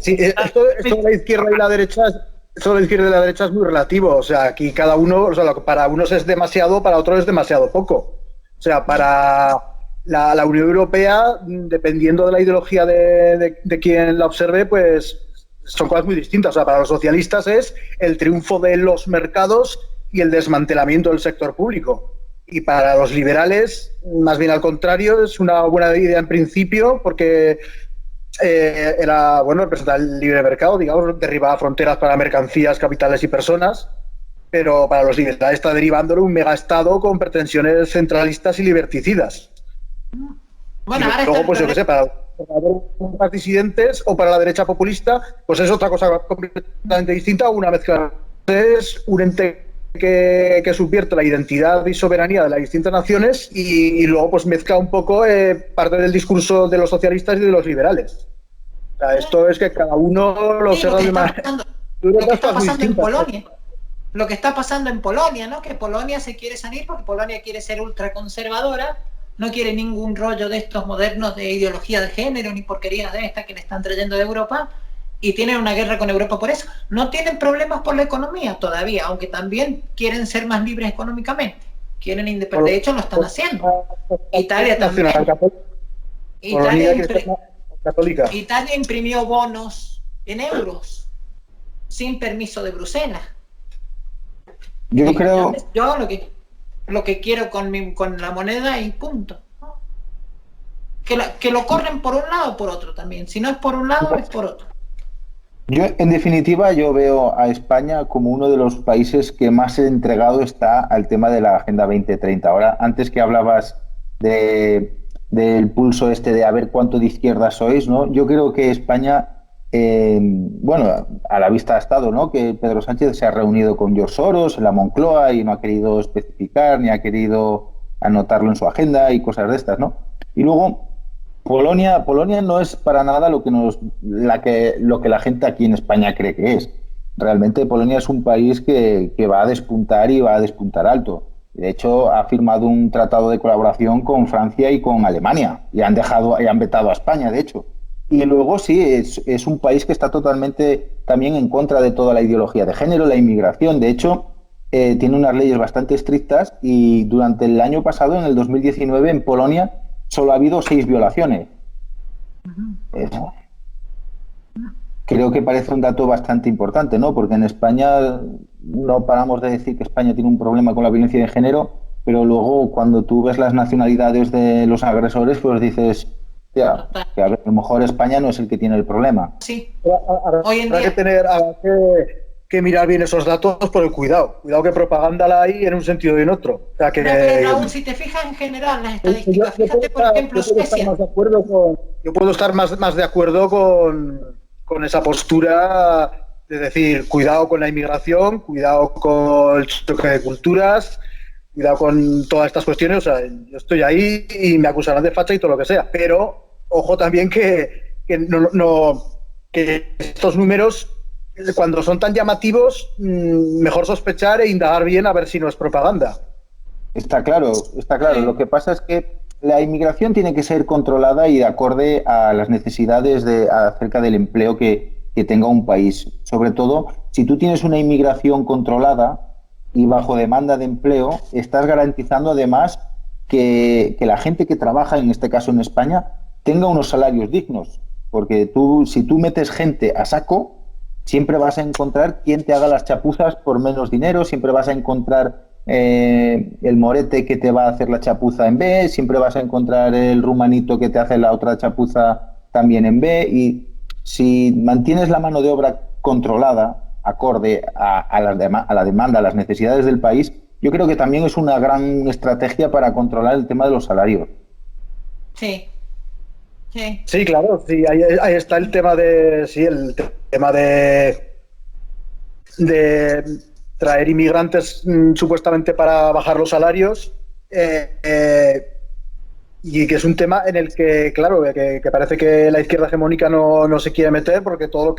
Sí, esto de la izquierda y la derecha Eso de la izquierda y la derecha es muy relativo. O sea, aquí cada uno, o sea, para unos es demasiado, para otros es demasiado poco. O sea, para la Unión Europea, dependiendo de la ideología de quien la observe, pues son cosas muy distintas. O sea, para los socialistas es el triunfo de los mercados y el desmantelamiento del sector público. Y para los liberales, más bien al contrario, es una buena idea en principio, porque era, bueno, representar el libre mercado, digamos, derribaba fronteras para mercancías, capitales y personas, pero para los liberales está derivándolo un megaestado con pretensiones centralistas y liberticidas. Bueno, y luego, pues yo qué sé, para los disidentes o para la derecha populista, pues es otra cosa completamente distinta, una mezcla. Es un ente que subvierte la identidad y soberanía de las distintas naciones y luego pues mezcla un poco parte del discurso de los socialistas y de los liberales. O sea, esto es que cada uno lo observa de manera... Lo que está pasando en Polonia. Lo que está pasando en Polonia, ¿no? Que Polonia se quiere salir porque Polonia quiere ser ultraconservadora, no quiere ningún rollo de estos modernos de ideología de género ni porquerías de estas que le están trayendo de Europa. Y tienen una guerra con Europa por eso. No tienen problemas por la economía todavía, aunque también quieren ser más libres económicamente. Quieren independencia. De hecho, lo están haciendo. Italia también. Italia imprimió bonos en euros sin permiso de Bruselas. Yo creo... Yo lo que quiero con la moneda y punto. Que lo corren por un lado o por otro también. Si no es por un lado, es por otro. Yo, en definitiva, yo veo a España como uno de los países que más entregado está al tema de la Agenda 2030. Ahora, antes que hablabas del pulso de a ver cuánto de izquierda sois, ¿no? Yo creo que España bueno, a la vista ha estado, ¿no?, que Pedro Sánchez se ha reunido con George Soros en la Moncloa y no ha querido especificar ni ha querido anotarlo en su agenda y cosas de estas, ¿no? Y luego, Polonia no es para nada lo que la gente aquí en España cree que es. Realmente Polonia es un país que va a despuntar y va a despuntar alto. De hecho, ha firmado un tratado de colaboración con Francia y con Alemania y han vetado a España, de hecho. Y luego sí, es un país que está totalmente también en contra de toda la ideología de género, la inmigración. De hecho, tiene unas leyes bastante estrictas y durante el año pasado, en el 2019, en Polonia solo ha habido 6 violaciones. Eso. Creo que parece un dato bastante importante, ¿no? Porque en España no paramos de decir que España tiene un problema con la violencia de género, pero luego cuando tú ves las nacionalidades de los agresores, pues dices, ya, que a lo mejor España no es el que tiene el problema. Sí. Hoy en día habrá que mirar bien esos datos por el cuidado que propaganda la hay en un sentido y en otro. O sea, que, no, pero Raúl, si te fijas en general las estadísticas, fíjate por ejemplo Suecia. Yo puedo estar más de acuerdo con esa postura de decir, cuidado con la inmigración, cuidado con el choque de culturas, cuidado con todas estas cuestiones. O sea, yo estoy ahí y me acusarán de facha y todo lo que sea, pero ojo también que estos números, cuando son tan llamativos, mejor sospechar e indagar bien a ver si no es propaganda. Está claro. Lo que pasa es que la inmigración tiene que ser controlada y de acorde a las necesidades acerca del empleo que tenga un país. Sobre todo, si tú tienes una inmigración controlada y bajo demanda de empleo, estás garantizando además que la gente que trabaja, en este caso en España, tenga unos salarios dignos. Porque si tú metes gente a saco, siempre vas a encontrar quien te haga las chapuzas por menos dinero, siempre vas a encontrar el morete que te va a hacer la chapuza en B, siempre vas a encontrar el rumanito que te hace la otra chapuza también en B, y si mantienes la mano de obra controlada, acorde a la demanda, a las necesidades del país, yo creo que también es una gran estrategia para controlar el tema de los salarios. Sí. Sí, claro, sí, ahí está el tema de traer inmigrantes supuestamente para bajar los salarios, y que es un tema en el que, claro, que parece que la izquierda hegemónica no se quiere meter, porque todo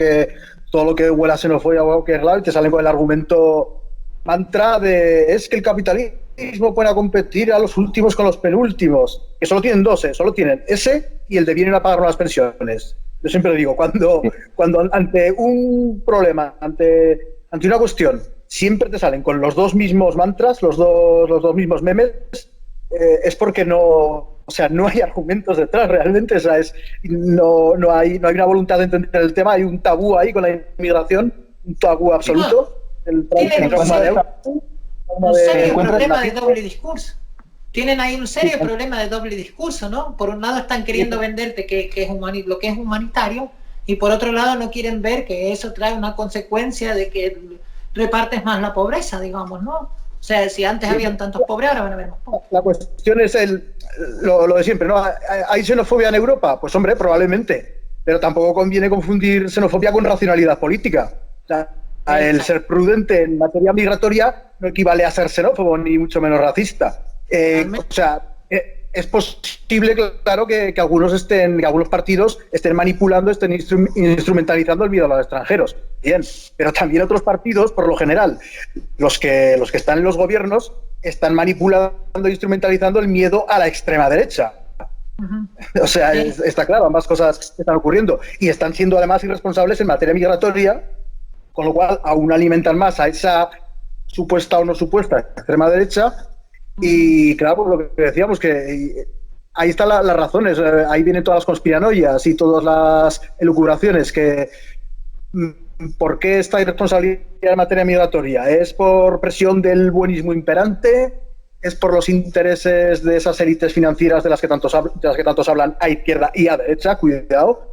lo que huela a xenofobia o a cualquier lado, y te salen con el argumento mantra de es que el capitalismo puede competir a los últimos con los penúltimos, que solo tienen dos, solo tienen ese y el de vienen a pagar las pensiones. Yo siempre digo, cuando ante un problema, ante una cuestión, siempre te salen con los dos mismos mantras, los dos mismos memes, es porque no hay argumentos detrás realmente. O sea, no hay una voluntad de entender el tema, hay un tabú ahí con la inmigración, un tabú absoluto. Tienen un serio problema de doble discurso. Tienen ahí un serio problema de doble discurso, ¿no? Por un lado están queriendo venderte que es lo que es humanitario, y por otro lado no quieren ver que eso trae una consecuencia de que repartes más la pobreza, digamos, ¿no? O sea, si antes habían tantos pobres, ahora van a haber más pobres. La cuestión es lo de siempre, ¿no? ¿Hay xenofobia en Europa? Pues hombre, probablemente, pero tampoco conviene confundir xenofobia con racionalidad política. O sea, el ser prudente en materia migratoria no equivale a ser xenófobo, ni mucho menos racista. O sea, es posible, claro, que algunos partidos estén manipulando, estén instrumentalizando el miedo a los extranjeros. Bien, pero también otros partidos, por lo general, los que están en los gobiernos, están manipulando e instrumentalizando el miedo a la extrema derecha. O sea, está claro, ambas cosas están ocurriendo. Y están siendo además irresponsables en materia migratoria, con lo cual aún alimentan más a esa supuesta o no supuesta extrema derecha. Y claro, pues lo que decíamos, que ahí están las razones, ahí vienen todas las conspiranoias y todas las elucubraciones, que ¿por qué esta irresponsabilidad en materia migratoria? ¿Es por presión del buenismo imperante? ¿Es por los intereses de esas élites financieras de las que tantos hablan a izquierda y a derecha? Cuidado.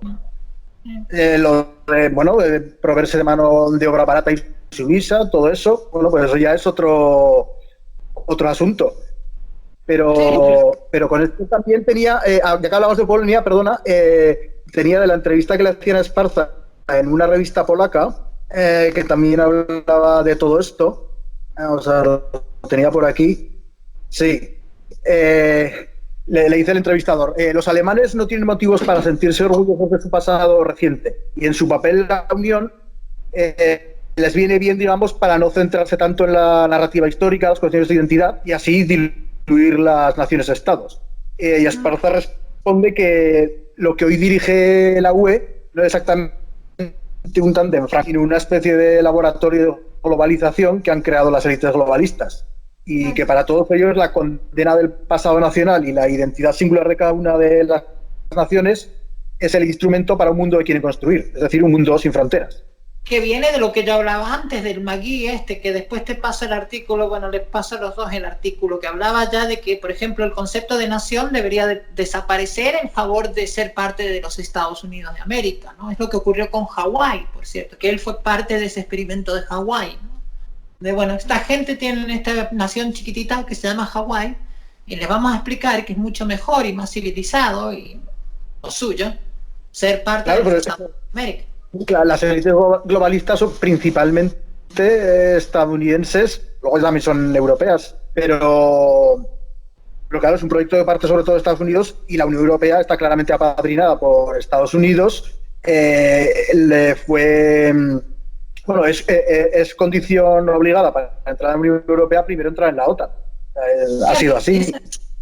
De proveerse de mano de obra barata y sumisa, todo eso, bueno, pues eso ya es otro asunto. Pero con esto también tenía, ya que hablamos de Polonia, tenía de la entrevista que le hacían a Esparza en una revista polaca que también hablaba de todo esto. O sea, lo tenía por aquí. Sí. Le dice el entrevistador, los alemanes no tienen motivos para sentirse orgullosos de su pasado reciente y en su papel en la Unión les viene bien, digamos, para no centrarse tanto en la narrativa histórica, las cuestiones de identidad y así diluir las naciones-estados. Y Esparza responde que lo que hoy dirige la UE no es exactamente un tándem, sino una especie de laboratorio de globalización que han creado las élites globalistas. Y que para todos ellos la condena del pasado nacional y la identidad singular de cada una de las naciones es el instrumento para un mundo que quieren construir, es decir, un mundo sin fronteras. Que viene de lo que yo hablaba antes, del Magui que después te pasa el artículo, bueno, les paso a los dos el artículo, que hablaba ya de que, por ejemplo, el concepto de nación debería desaparecer en favor de ser parte de los Estados Unidos de América, ¿no? Es lo que ocurrió con Hawái, por cierto, que él fue parte de ese experimento de Hawái, ¿no? De, bueno, esta gente tiene esta nación chiquitita que se llama Hawái y les vamos a explicar que es mucho mejor y más civilizado y lo suyo ser parte de los Estados Unidos de América. Las élites globalistas son principalmente estadounidenses, luego también son europeas, pero claro, es un proyecto que parte sobre todo de Estados Unidos y la Unión Europea está claramente apadrinada por Estados Unidos. Le fue... Bueno, es condición obligada para entrar en la Unión Europea, primero entrar en la OTAN. Ha sido así.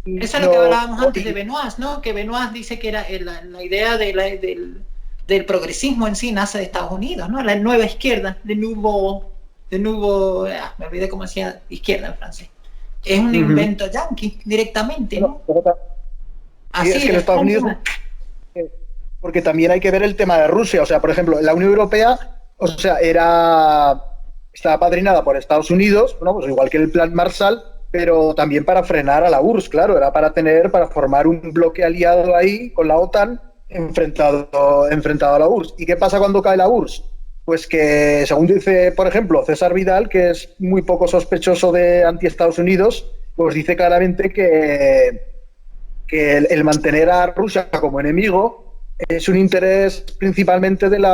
Eso es lo que hablábamos antes de Benoist, ¿no? Que Benoist dice que era la idea del progresismo en sí nace de Estados Unidos, ¿no? La nueva izquierda, me olvidé cómo decía izquierda en francés. Es un invento yanqui directamente, ¿no? Así es que en Estados Unidos, porque también hay que ver el tema de Rusia. O sea, por ejemplo, la Unión Europea, o sea, estaba apadrinada por Estados Unidos, ¿no? Pues igual que el Plan Marshall, pero también para frenar a la URSS, claro, era para formar un bloque aliado ahí con la OTAN enfrentado a la URSS. ¿Y qué pasa cuando cae la URSS? Pues que, según dice, por ejemplo, César Vidal, que es muy poco sospechoso de anti-Estados Unidos, pues dice claramente que el mantener a Rusia como enemigo es un interés principalmente del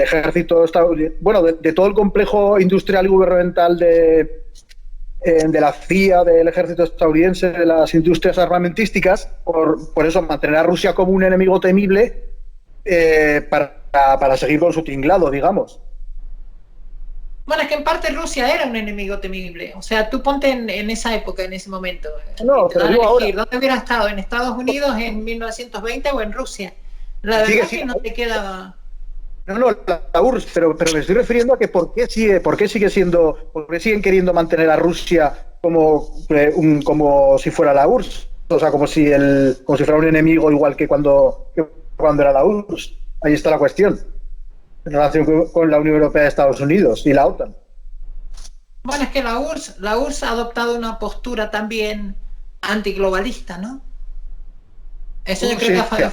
ejército estadounidense, bueno, de todo el complejo industrial y gubernamental de la CIA, del ejército estadounidense, de las industrias armamentísticas, por eso mantener a Rusia como un enemigo temible para seguir con su tinglado, digamos. Bueno, es que en parte Rusia era un enemigo temible. O sea, tú ponte en esa época, en ese momento. No, pero digo ahora. ¿Dónde hubiera estado? ¿En Estados Unidos en 1920 o en Rusia? La verdad es que no te quedaba... No, la URSS, pero me estoy refiriendo a que por qué siguen queriendo mantener a Rusia como si fuera la URSS, o sea, como si fuera un enemigo igual que cuando era la URSS. Ahí está la cuestión, en relación con la Unión Europea de Estados Unidos y la OTAN. Bueno, es que la URSS ha adoptado una postura también antiglobalista, ¿no? Eso yo creo que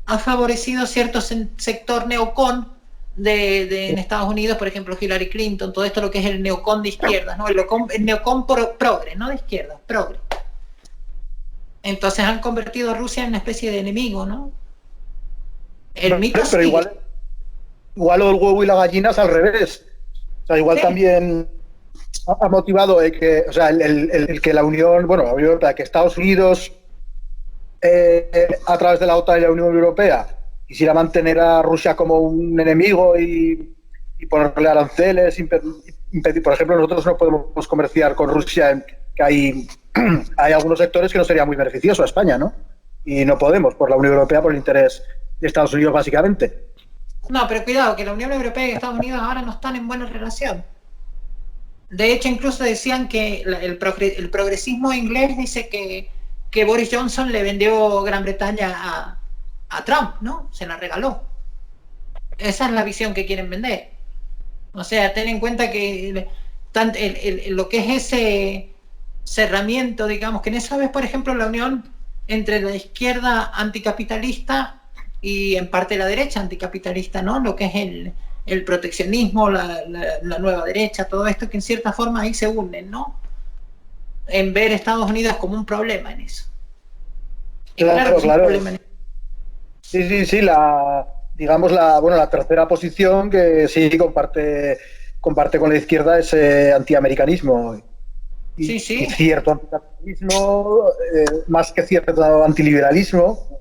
ha favorecido cierto sector neocon en Estados Unidos, por ejemplo, Hillary Clinton, todo esto lo que es el neocon de izquierdas, ¿no? El neocon progre, no de izquierda, progre. Entonces han convertido a Rusia en una especie de enemigo, ¿no? Pero igual el huevo y la gallina es al revés. O sea, igual también ha motivado el que la Unión, que Estados Unidos a través de la OTAN y la Unión Europea quisiera mantener a Rusia como un enemigo y ponerle aranceles, impedir, por ejemplo, nosotros no podemos comerciar con Rusia, que hay algunos sectores que no sería muy beneficioso a España, ¿no? Y no podemos, por la Unión Europea, por el interés de Estados Unidos, básicamente. No, pero cuidado, que la Unión Europea y Estados Unidos ahora no están en buena relación. De hecho, incluso decían que el progresismo inglés dice que Boris Johnson le vendió Gran Bretaña a Trump, ¿no? Se la regaló. Esa es la visión que quieren vender. O sea, ten en cuenta que lo que es ese cerramiento, digamos, que en eso ves, por ejemplo, la unión entre la izquierda anticapitalista y en parte la derecha anticapitalista, ¿no? Lo que es el proteccionismo, la nueva derecha, todo esto que en cierta forma ahí se unen, ¿no? En ver Estados Unidos como un problema en eso. Claro. Sí, la digamos, la tercera posición que sí comparte con la izquierda ese antiamericanismo. Y cierto anticapitalismo, más que cierto antiliberalismo.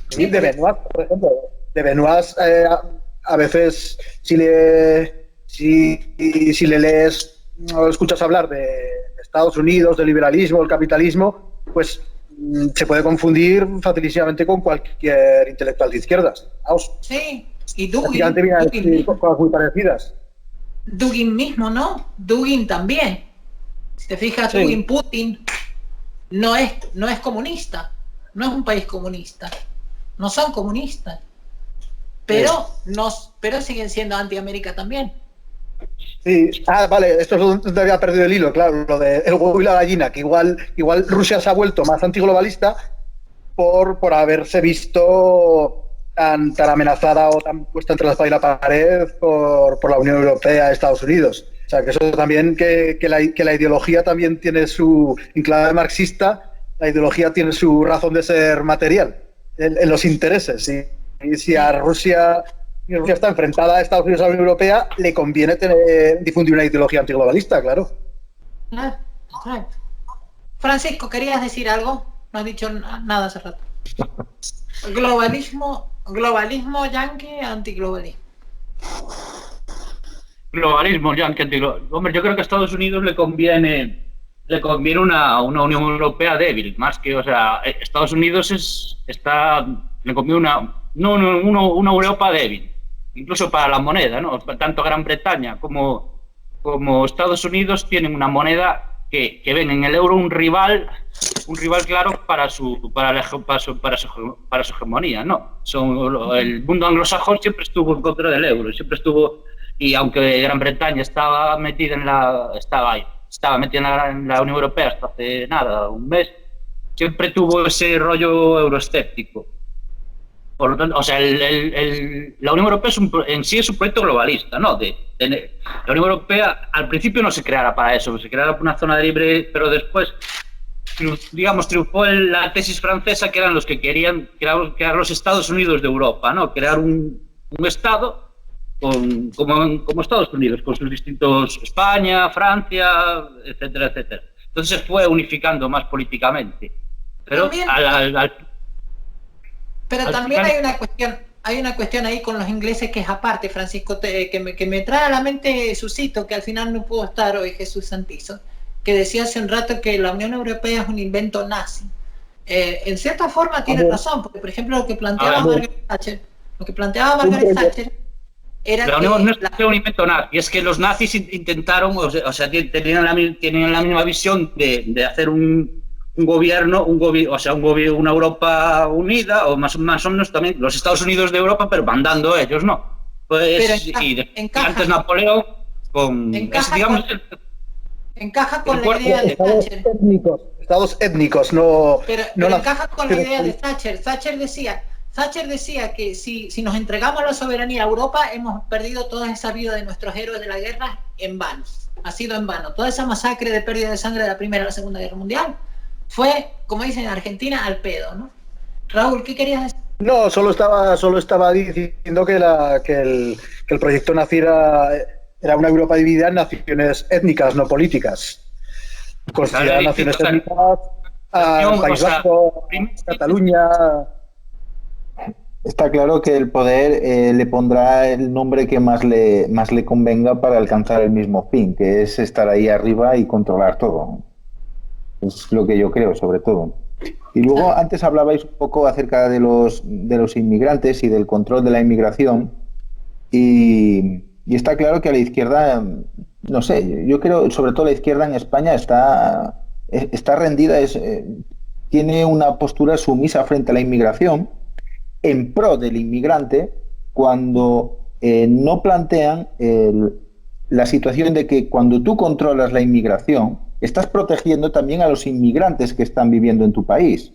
Sí, de Benoist, por ejemplo. De Benoist, a veces, si le lees o escuchas hablar de Estados Unidos, del liberalismo, del capitalismo, pues se puede confundir facilísimamente con cualquier intelectual de izquierdas. Vamos, sí, y Dugin cosas muy parecidas. Dugin mismo, ¿no? Dugin también. Si te fijas, sí. Dugin, Putin no es comunista, no es un país comunista, no son comunistas, pero siguen siendo anti-América también. Sí, vale, esto es donde había perdido el hilo, claro, lo de el huevo y la gallina, que igual Rusia se ha vuelto más antiglobalista por haberse visto tan amenazada o tan puesta entre la espada y la pared por la Unión Europea y Estados Unidos. O sea, que eso también, que la ideología también tiene su, en clave marxista, la ideología tiene su razón de ser material, en los intereses. Y si a Rusia está enfrentada a Estados Unidos y a la Unión Europea, le conviene difundir una ideología antiglobalista, claro. Francisco, ¿querías decir algo? No has dicho nada hace rato. Globalismo yanqui, antiglobalismo. Globalismo yanqui, antiglobalismo. Hombre, yo creo que a Estados Unidos le conviene una Unión Europea débil, más que, o sea, Estados Unidos le conviene una Europa débil, incluso para la moneda, ¿no? Tanto Gran Bretaña como Estados Unidos tienen una moneda que ven en el euro un rival claro para su hegemonía, ¿no? El mundo anglosajón siempre estuvo en contra del euro, y aunque Gran Bretaña estaba metida en la Unión Europea hasta hace nada, un mes, siempre tuvo ese rollo euroescéptico. Por lo tanto, o sea, la Unión Europea en sí es un proyecto globalista, ¿no? La Unión Europea al principio no se creara para eso, se creara una zona libre, pero después, digamos, triunfó la tesis francesa, que eran los que querían crear los Estados Unidos de Europa, ¿no? Crear un Estado como Estados Unidos, con sus distintos España, Francia, etcétera, etcétera. Entonces se fue unificando más políticamente. Pero también hay una cuestión ahí con los ingleses que es aparte, Francisco, que me trae a la mente Susito, que al final no pudo estar hoy, Jesús Santizo, que decía hace un rato que la Unión Europea es un invento nazi. En cierta forma tiene razón, porque por ejemplo lo que planteaba Margaret Thatcher era la Unión no es un invento nazi, es que los nazis intentaron, o sea, tenían la misma visión de hacer un gobierno, una Europa unida, o más o menos también los Estados Unidos de Europa, pero mandando ellos, ¿no? Pues, antes Napoleón, encaja con la idea de Thatcher. Estados étnicos, no. Pero encaja con la idea de Thatcher. Thatcher decía que si nos entregamos la soberanía a Europa, hemos perdido toda esa vida de nuestros héroes de la guerra en vano. Ha sido en vano. Toda esa masacre de pérdida de sangre de la Primera y la Segunda Guerra Mundial fue, como dicen en Argentina, al pedo, ¿no? Raúl, ¿qué querías decir? No, solo estaba diciendo que el proyecto nazi era una Europa dividida en naciones étnicas, no políticas. Considerar naciones étnicas a País Vasco, Cataluña. Está claro que el poder le pondrá el nombre que más le convenga para alcanzar el mismo fin, que es estar ahí arriba y controlar todo. Es lo que yo creo, sobre todo. Y luego, antes hablabais un poco acerca de los inmigrantes y del control de la inmigración, y está claro que a la izquierda, no sé, yo creo, sobre todo la izquierda en España está rendida, tiene una postura sumisa frente a la inmigración, en pro del inmigrante, cuando no plantean la situación de que cuando tú controlas la inmigración, estás protegiendo también a los inmigrantes que están viviendo en tu país,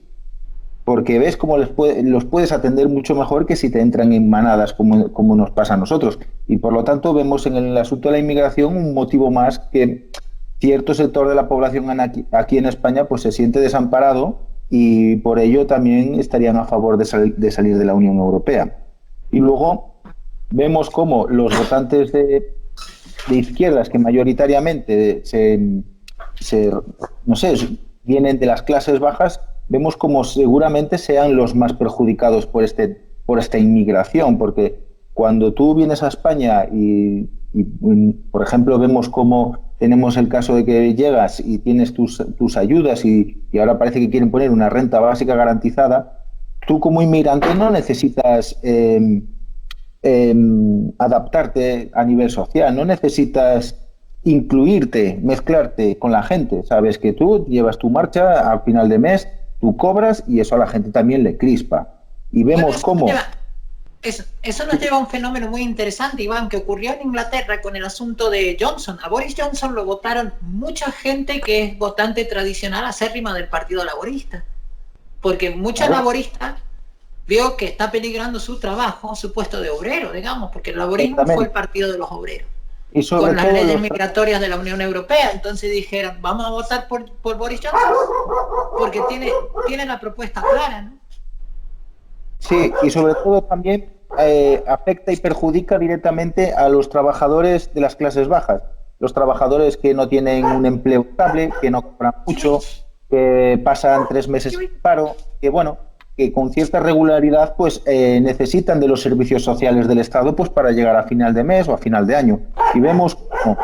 porque ves cómo los puedes atender mucho mejor que si te entran en manadas como nos pasa a nosotros. Y por lo tanto vemos en el asunto de la inmigración un motivo más que cierto sector de la población aquí en España pues se siente desamparado, y por ello también estarían a favor de salir de la Unión Europea. Y luego vemos cómo los votantes de izquierdas, que mayoritariamente no sé, vienen de las clases bajas, vemos como seguramente sean los más perjudicados por esta inmigración, porque cuando tú vienes a España y, por ejemplo, vemos cómo tenemos el caso de que llegas y tienes tus ayudas y ahora parece que quieren poner una renta básica garantizada, tú como inmigrante no necesitas adaptarte a nivel social, no necesitas incluirte, mezclarte con la gente. Sabes que tú llevas tu marcha al final de mes, tú cobras y eso a la gente también le crispa. Y vemos cómo... Eso nos lleva a un fenómeno muy interesante, Iván, que ocurrió en Inglaterra con el asunto de Johnson. A Boris Johnson lo votaron mucha gente que es votante tradicional acérrima del Partido Laborista, porque muchos laboristas vio que está peligrando su trabajo, su puesto de obrero, digamos, porque el laborismo fue el partido de los obreros. Y sobre con las leyes migratorias de la Unión Europea, entonces dijeron, vamos a votar por Boris Johnson, porque tiene la propuesta clara, ¿no? Sí, y sobre todo también afecta y perjudica directamente a los trabajadores de las clases bajas, los trabajadores que no tienen un empleo estable, que no cobran mucho, que pasan 3 meses en paro, que bueno, que con cierta regularidad pues necesitan de los servicios sociales del Estado pues para llegar a final de mes o a final de año. Y vemos cómo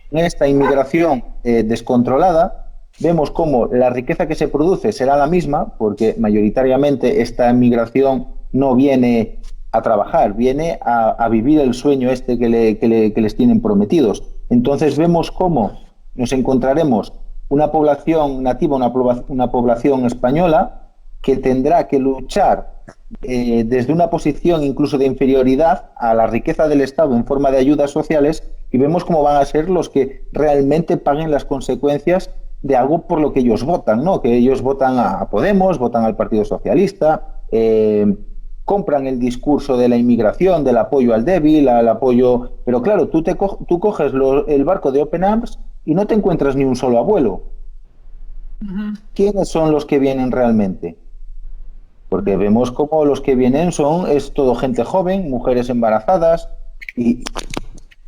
en esta inmigración descontrolada, vemos cómo la riqueza que se produce será la misma, porque mayoritariamente esta inmigración no viene a trabajar, viene a vivir el sueño que les tienen prometidos. Entonces vemos cómo nos encontraremos una población nativa, una población española, que tendrá que luchar desde una posición incluso de inferioridad a la riqueza del Estado en forma de ayudas sociales, y vemos cómo van a ser los que realmente paguen las consecuencias de algo por lo que ellos votan, ¿no? Que ellos votan a Podemos, votan al Partido Socialista, compran el discurso de la inmigración, del apoyo al débil, al apoyo... Pero claro, tú coges el barco de Open Arms y no te encuentras ni un solo abuelo. ¿Quiénes son los que vienen realmente? Porque vemos como los que vienen es todo gente joven, mujeres embarazadas, y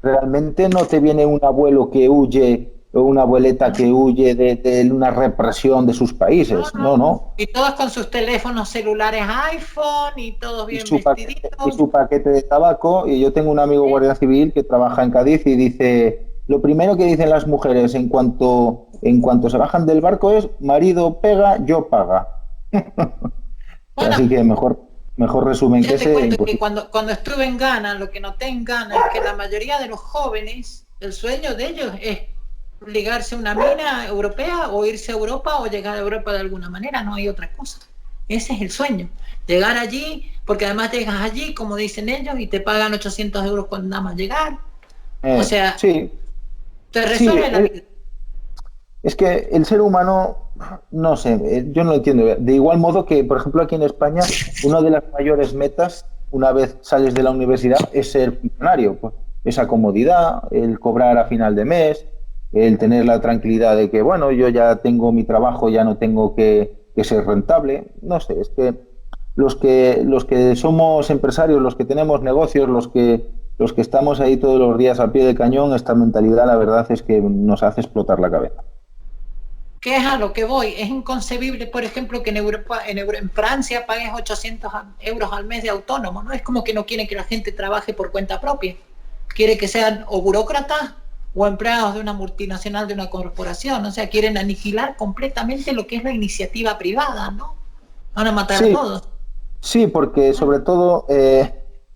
realmente no te viene un abuelo que huye o una abueleta que huye de una represión de sus países. No. Y todos con sus teléfonos celulares iPhone y todos bien vestiditos. Y su paquete de tabaco. Y yo tengo un amigo guardia civil que trabaja en Cádiz y dice, lo primero que dicen las mujeres en cuanto se bajan del barco es, marido pega, yo paga. Bueno, así que mejor resumen que ese. Que cuando estuve en Ghana, lo que noté en Ghana es que la mayoría de los jóvenes, el sueño de ellos es ligarse a una mina europea o irse a Europa o llegar a Europa de alguna manera, no hay otra cosa. Ese es el sueño, llegar allí, porque además llegas allí, como dicen ellos, y te pagan 800 euros cuando nada más llegar. O sea, sí. Te resuelve la vida. Es que el ser humano, no sé, yo no lo entiendo. De igual modo que, por ejemplo, aquí en España, una de las mayores metas, una vez sales de la universidad, es ser funcionario. Pues esa comodidad, el cobrar a final de mes, el tener la tranquilidad de que, bueno, yo ya tengo mi trabajo, ya no tengo que ser rentable. No sé, es que los que somos empresarios, los que tenemos negocios, los que estamos ahí todos los días al pie del cañón, esta mentalidad, la verdad es que nos hace explotar la cabeza. ¿Qué es a lo que voy? Es inconcebible, por ejemplo, que en Europa, en Francia pagues 800 euros al mes de autónomo, ¿no? Es como que no quieren que la gente trabaje por cuenta propia. Quiere que sean o burócratas o empleados de una multinacional, de una corporación. O sea, quieren aniquilar completamente lo que es la iniciativa privada, ¿no? Van a matar a todos. Sí, porque sobre todo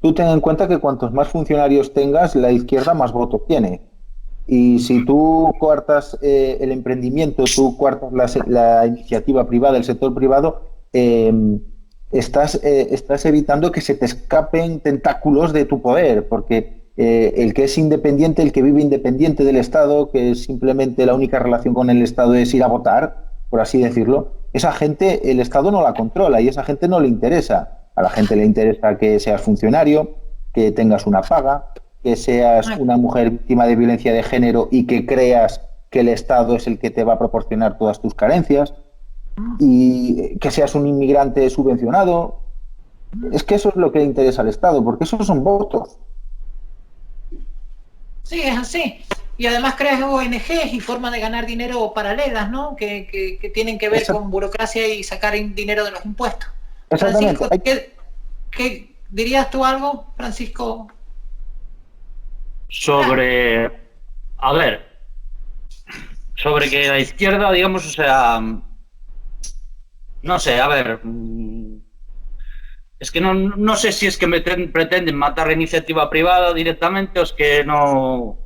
tú ten en cuenta que cuantos más funcionarios tengas, la izquierda más votos tiene. Y si tú coartas el emprendimiento, tú coartas la iniciativa privada, el sector privado, estás evitando que se te escapen tentáculos de tu poder, porque el que es independiente, el que vive independiente del Estado, que simplemente la única relación con el Estado es ir a votar, por así decirlo, esa gente el Estado no la controla y esa gente no le interesa. A la gente le interesa que seas funcionario, que tengas una paga, que seas una mujer víctima de violencia de género y que creas que el Estado es el que te va a proporcionar todas tus carencias, y que seas un inmigrante subvencionado. Es que eso es lo que le interesa al Estado, porque esos son votos. Sí, es así. Y además creas ONGs y formas de ganar dinero paralelas, ¿no? Que tienen que ver con burocracia y sacar dinero de los impuestos. Exactamente. Francisco, ¿qué dirías tú algo, Francisco? Sobre, a ver, sobre que la izquierda, digamos, o sea, no sé, a ver, es que no sé si es que pretenden matar la iniciativa privada directamente o es que no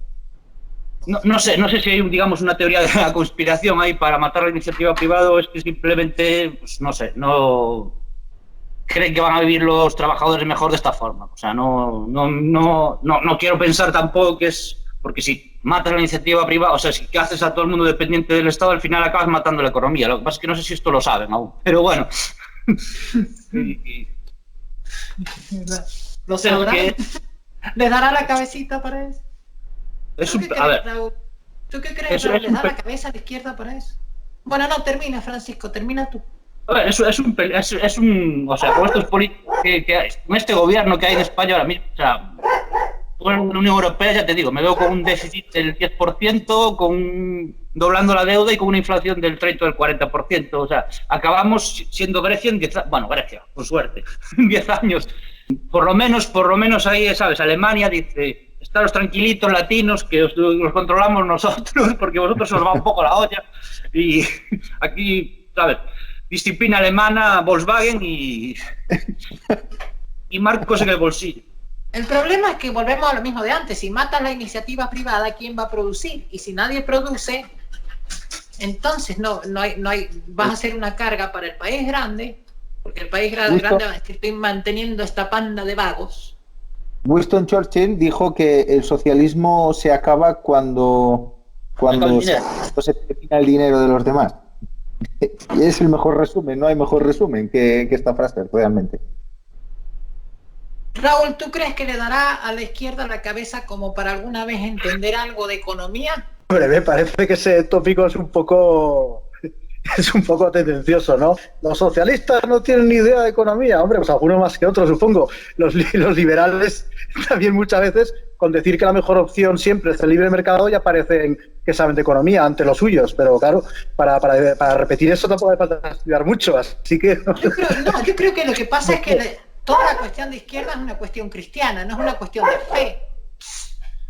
sé si hay, digamos, una teoría de la conspiración ahí para matar la iniciativa privada o es que simplemente, pues no sé, no creen que van a vivir los trabajadores mejor de esta forma. O sea, no quiero pensar tampoco que es, porque si matas la iniciativa privada, o sea, si haces a todo el mundo dependiente del Estado, al final acabas matando la economía. Lo que pasa es que no sé si esto lo saben aún, pero bueno. ¿Lo sabrán? ¿Les dará la cabecita para eso? A ver. ¿Tú qué crees, Raúl? ¿Les da la cabeza a la izquierda para eso? Bueno, no, termina, Francisco, termina tú. A ver, o sea, con estos políticos con este gobierno que hay en España ahora mismo, o sea, con la Unión Europea, ya te digo, me veo con un déficit del 10%, doblando la deuda y con una inflación del 30 o del 40%. O sea, acabamos siendo Grecia en 10 años. Bueno, Grecia, con suerte, en 10 años. Por lo menos ahí, ¿sabes? Alemania dice, estaros tranquilitos, latinos, que os controlamos nosotros, porque vosotros os va un poco la olla. Y aquí, ¿sabes? Disciplina alemana, Volkswagen y marcos en el bolsillo. El problema es que volvemos a lo mismo de antes. Si matas la iniciativa privada, ¿quién va a producir? Y si nadie produce, entonces no hay, vas a ser una carga para el país grande, porque el país grande va a decir, estoy manteniendo esta panda de vagos. Winston Churchill dijo que el socialismo se acaba cuando se termina el dinero de los demás. Y es el mejor resumen, no hay mejor resumen que esta frase, realmente. Raúl, ¿tú crees que le dará a la izquierda la cabeza como para alguna vez entender algo de economía? Hombre, me parece que ese tópico es un poco tendencioso, ¿no? Los socialistas no tienen ni idea de economía. Hombre, pues algunos más que otros, supongo. Los liberales también muchas veces, con decir que la mejor opción siempre es el libre mercado, ya parecen que saben de economía ante los suyos. Pero claro, para repetir eso tampoco hace falta estudiar mucho, así que... Yo creo que lo que pasa es que toda la cuestión de izquierda es una cuestión cristiana, no es una cuestión de fe.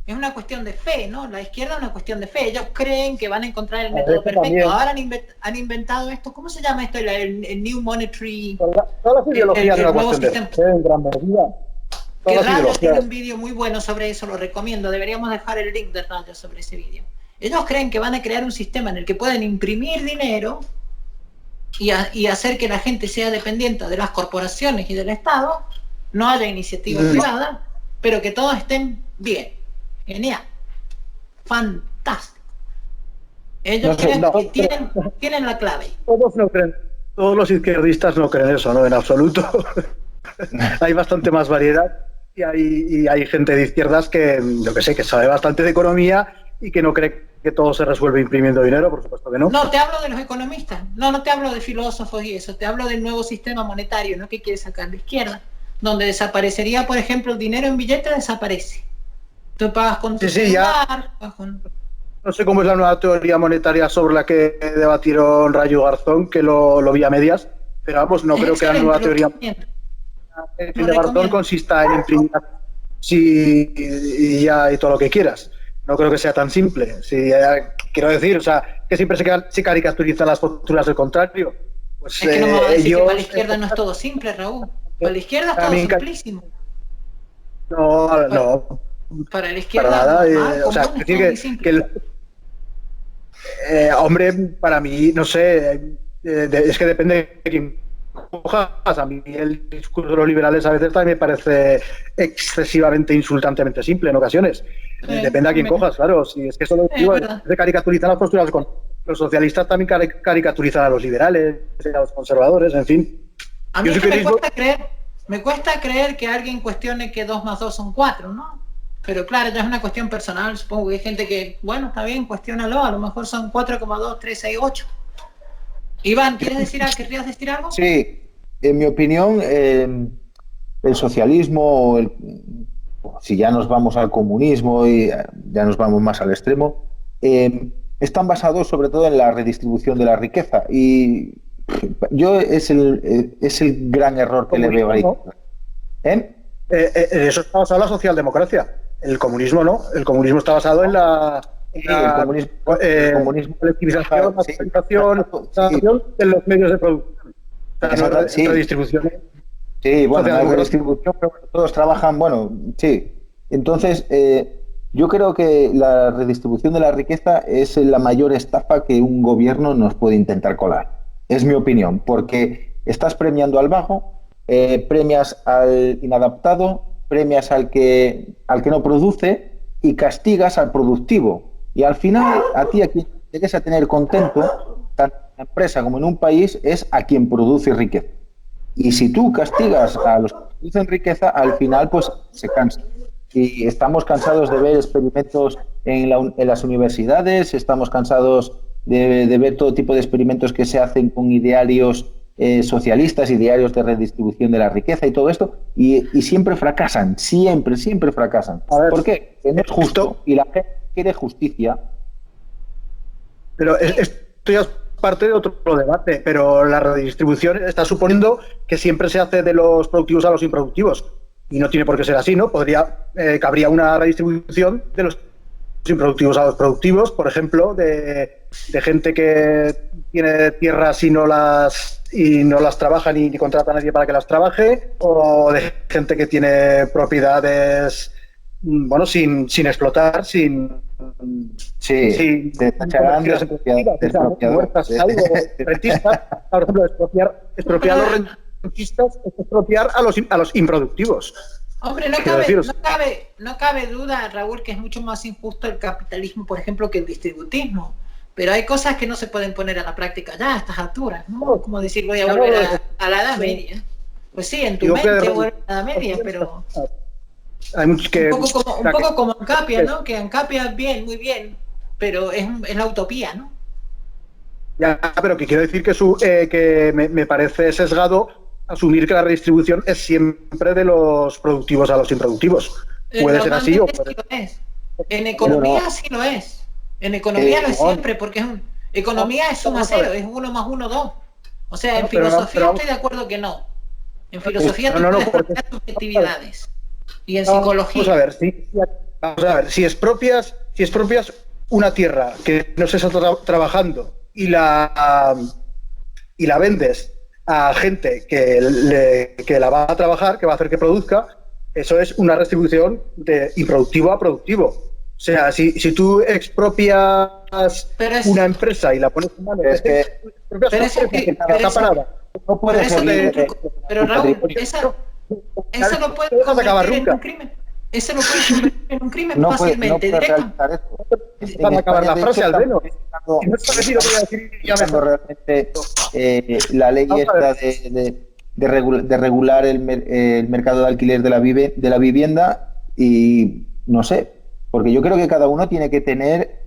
Es una cuestión de fe, ¿no? La izquierda es una cuestión de fe. Ellos creen que van a encontrar el método perfecto. También. Ahora han inventado esto. ¿Cómo se llama esto? El New Monetary... Todas las ideologías de la cuestión de fe, en gran medida. Que Radio tiene un vídeo muy bueno sobre eso, lo recomiendo. Deberíamos dejar el link de Radio sobre ese vídeo. Ellos creen que van a crear un sistema en el que pueden imprimir dinero y hacer que la gente sea dependiente de las corporaciones y del Estado, no haya iniciativa privada, pero que todos estén bien. Genial. Fantástico. Ellos creen que tienen la clave. Todos no creen. Todos los izquierdistas no creen eso, ¿no? En absoluto. Hay bastante más variedad y hay gente de izquierdas que, yo que sé, que sabe bastante de economía y que no cree que todo se resuelve imprimiendo dinero, por supuesto que no. No, te hablo de los economistas. No te hablo de filósofos y eso. Te hablo del nuevo sistema monetario, ¿no? Que quiere sacar la izquierda. Donde desaparecería, por ejemplo, el dinero en billete desaparece. Tú pagas con tu celular, No sé cómo es la nueva teoría monetaria sobre la que debatieron Rayo Garzón, que lo vi a medias, pero vamos, no creo que la nueva teoría de Garzón consista en imprimir y todo lo que quieras. No creo que sea tan simple. Quiero decir, o sea, que siempre se caricaturizan las posturas del contrario. Pues, es que no me va a decir que para la izquierda no es todo simple, Raúl. Para la izquierda es todo simplísimo. No. Para la izquierda para nada, o sea, decir hombre, para mí, no sé, es que depende de quién cojas. A mí el discurso de los liberales a veces también me parece excesivamente insultantemente simple en ocasiones. Depende a quién cojas, claro. Si es que eso lo digo, se caricaturizan las posturas con los socialistas, también caricaturizan a los liberales, a los conservadores, en fin. A mí me cuesta creer que alguien cuestione que 2 más 2 son 4, ¿no? Pero claro, ya es una cuestión personal. Supongo que hay gente que, bueno, está bien, cuestiónalo. A lo mejor son 4,2, 3, 6, 8. Iván, ¿querrías decir algo? Sí, en mi opinión, el socialismo si ya nos vamos al comunismo y ya nos vamos más al extremo, están basados sobre todo en la redistribución de la riqueza. Y yo es el gran error que le veo ahí. Eso está basado en la socialdemocracia. El comunismo no. El comunismo está basado en la colectivización, de los medios de producción. Redistribución. Sí, bueno, la redistribución, pero todos trabajan, sí. Entonces, yo creo que la redistribución de la riqueza es la mayor estafa que un gobierno nos puede intentar colar. Es mi opinión, porque estás premiando al vago, premias al inadaptado, premias al que no produce y castigas al productivo. Y al final, a quien llegues a tener contento, tanto en una empresa como en un país, es a quien produce riqueza. Y si tú castigas a los que producen riqueza, al final pues se cansan. Y estamos cansados de ver experimentos en las universidades, estamos cansados de ver todo tipo de experimentos que se hacen con idearios socialistas, idearios de redistribución de la riqueza y todo esto, y siempre fracasan, siempre fracasan. ¿Por qué? No es justo y la gente quiere justicia. Pero esto ya es parte de otro debate, pero la redistribución está suponiendo que siempre se hace de los productivos a los improductivos. Y no tiene por qué ser así, ¿no? Cabría una redistribución de los improductivos a los productivos, por ejemplo, de gente que tiene tierras y no las trabaja ni contrata a nadie para que las trabaje, o de gente que tiene propiedades sin explotar, rentistas. Por ejemplo, expropiar a los rentistas es expropiar a los improductivos. Hombre, no cabe duda, Raúl, que es mucho más injusto el capitalismo, por ejemplo, que el distributismo. Pero hay cosas que no se pueden poner a la práctica ya a estas alturas, ¿no? Como decir, voy a volver a la Edad Media. Pues sí, en tu mente vuelve a la Edad Media, pero... Hay muchos que... Un poco como Ancapia, ¿no? Que Ancapia muy bien, pero es la utopía, ¿no? Ya, pero que quiero decir que me parece sesgado asumir que la redistribución es siempre de los productivos a los improductivos. Puede ser así o puede... Sí lo es. En economía sí lo es. En economía lo es siempre, porque economía es suma cero, es 1 más 1, 2. O sea, en filosofía estoy de acuerdo que no. En filosofía tú puedes plantear subjetividades. Y en psicología... Vamos a ver, si expropias una tierra que no se está trabajando y la vendes a gente que la va a trabajar, que va a hacer que produzca, eso es una redistribución de improductivo a productivo. O sea, si tú expropias una empresa y la pones en manos, no puede ser. Pero Raúl, eso no puede convertir en un crimen. Eso no puede convertir en un crimen fácilmente, directamente. Van a acabar la frase al menos. Cuando realmente la ley está de regular el mercado de alquiler de la vivienda, y no sé, porque yo creo que cada uno tiene que tener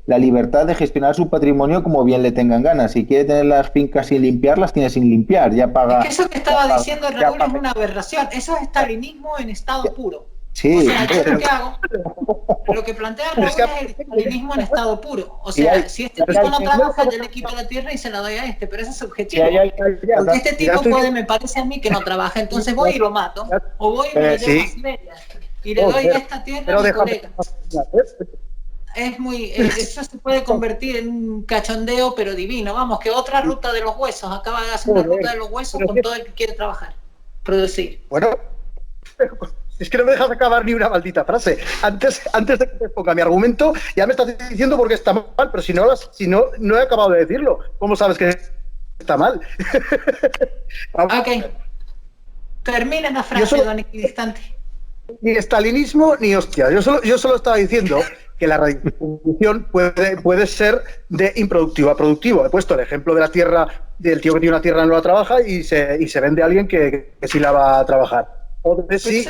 la libertad de gestionar su patrimonio como bien le tengan ganas. Si quiere tener las fincas sin limpiar, las tiene sin limpiar, ya paga. Es que eso que estaba diciendo Raúl es una aberración, eso es estalinismo en estado puro. Sí, o sea, yo lo que hago, lo que plantea Raúl es el estalinismo en estado puro. O sea, si este tipo no trabaja, yo le quito la tierra y se la doy a este, pero ese es subjetivo. Porque este tipo me parece a mí que no trabaja, entonces voy y lo mato, o voy y me lo llevo a Siberia y le doy esta tierra a mi colega. Eso se puede convertir en un cachondeo, pero divino. Vamos, que otra ruta de los huesos, acaba de hacer una ruta de los huesos con todo el que quiere trabajar, producir. Bueno, es que no me dejas acabar ni una maldita frase. Antes de que te ponga mi argumento, ya me estás diciendo porque está mal, pero si no he acabado de decirlo, ¿cómo sabes que está mal? Ok. Termina la frase, don equidistante. Ni estalinismo ni hostia. Yo solo estaba diciendo que la redistribución puede ser de improductivo a productivo. He puesto el ejemplo de la tierra, del tío que tiene una tierra y no la trabaja y se vende a alguien que sí la va a trabajar. O de sí,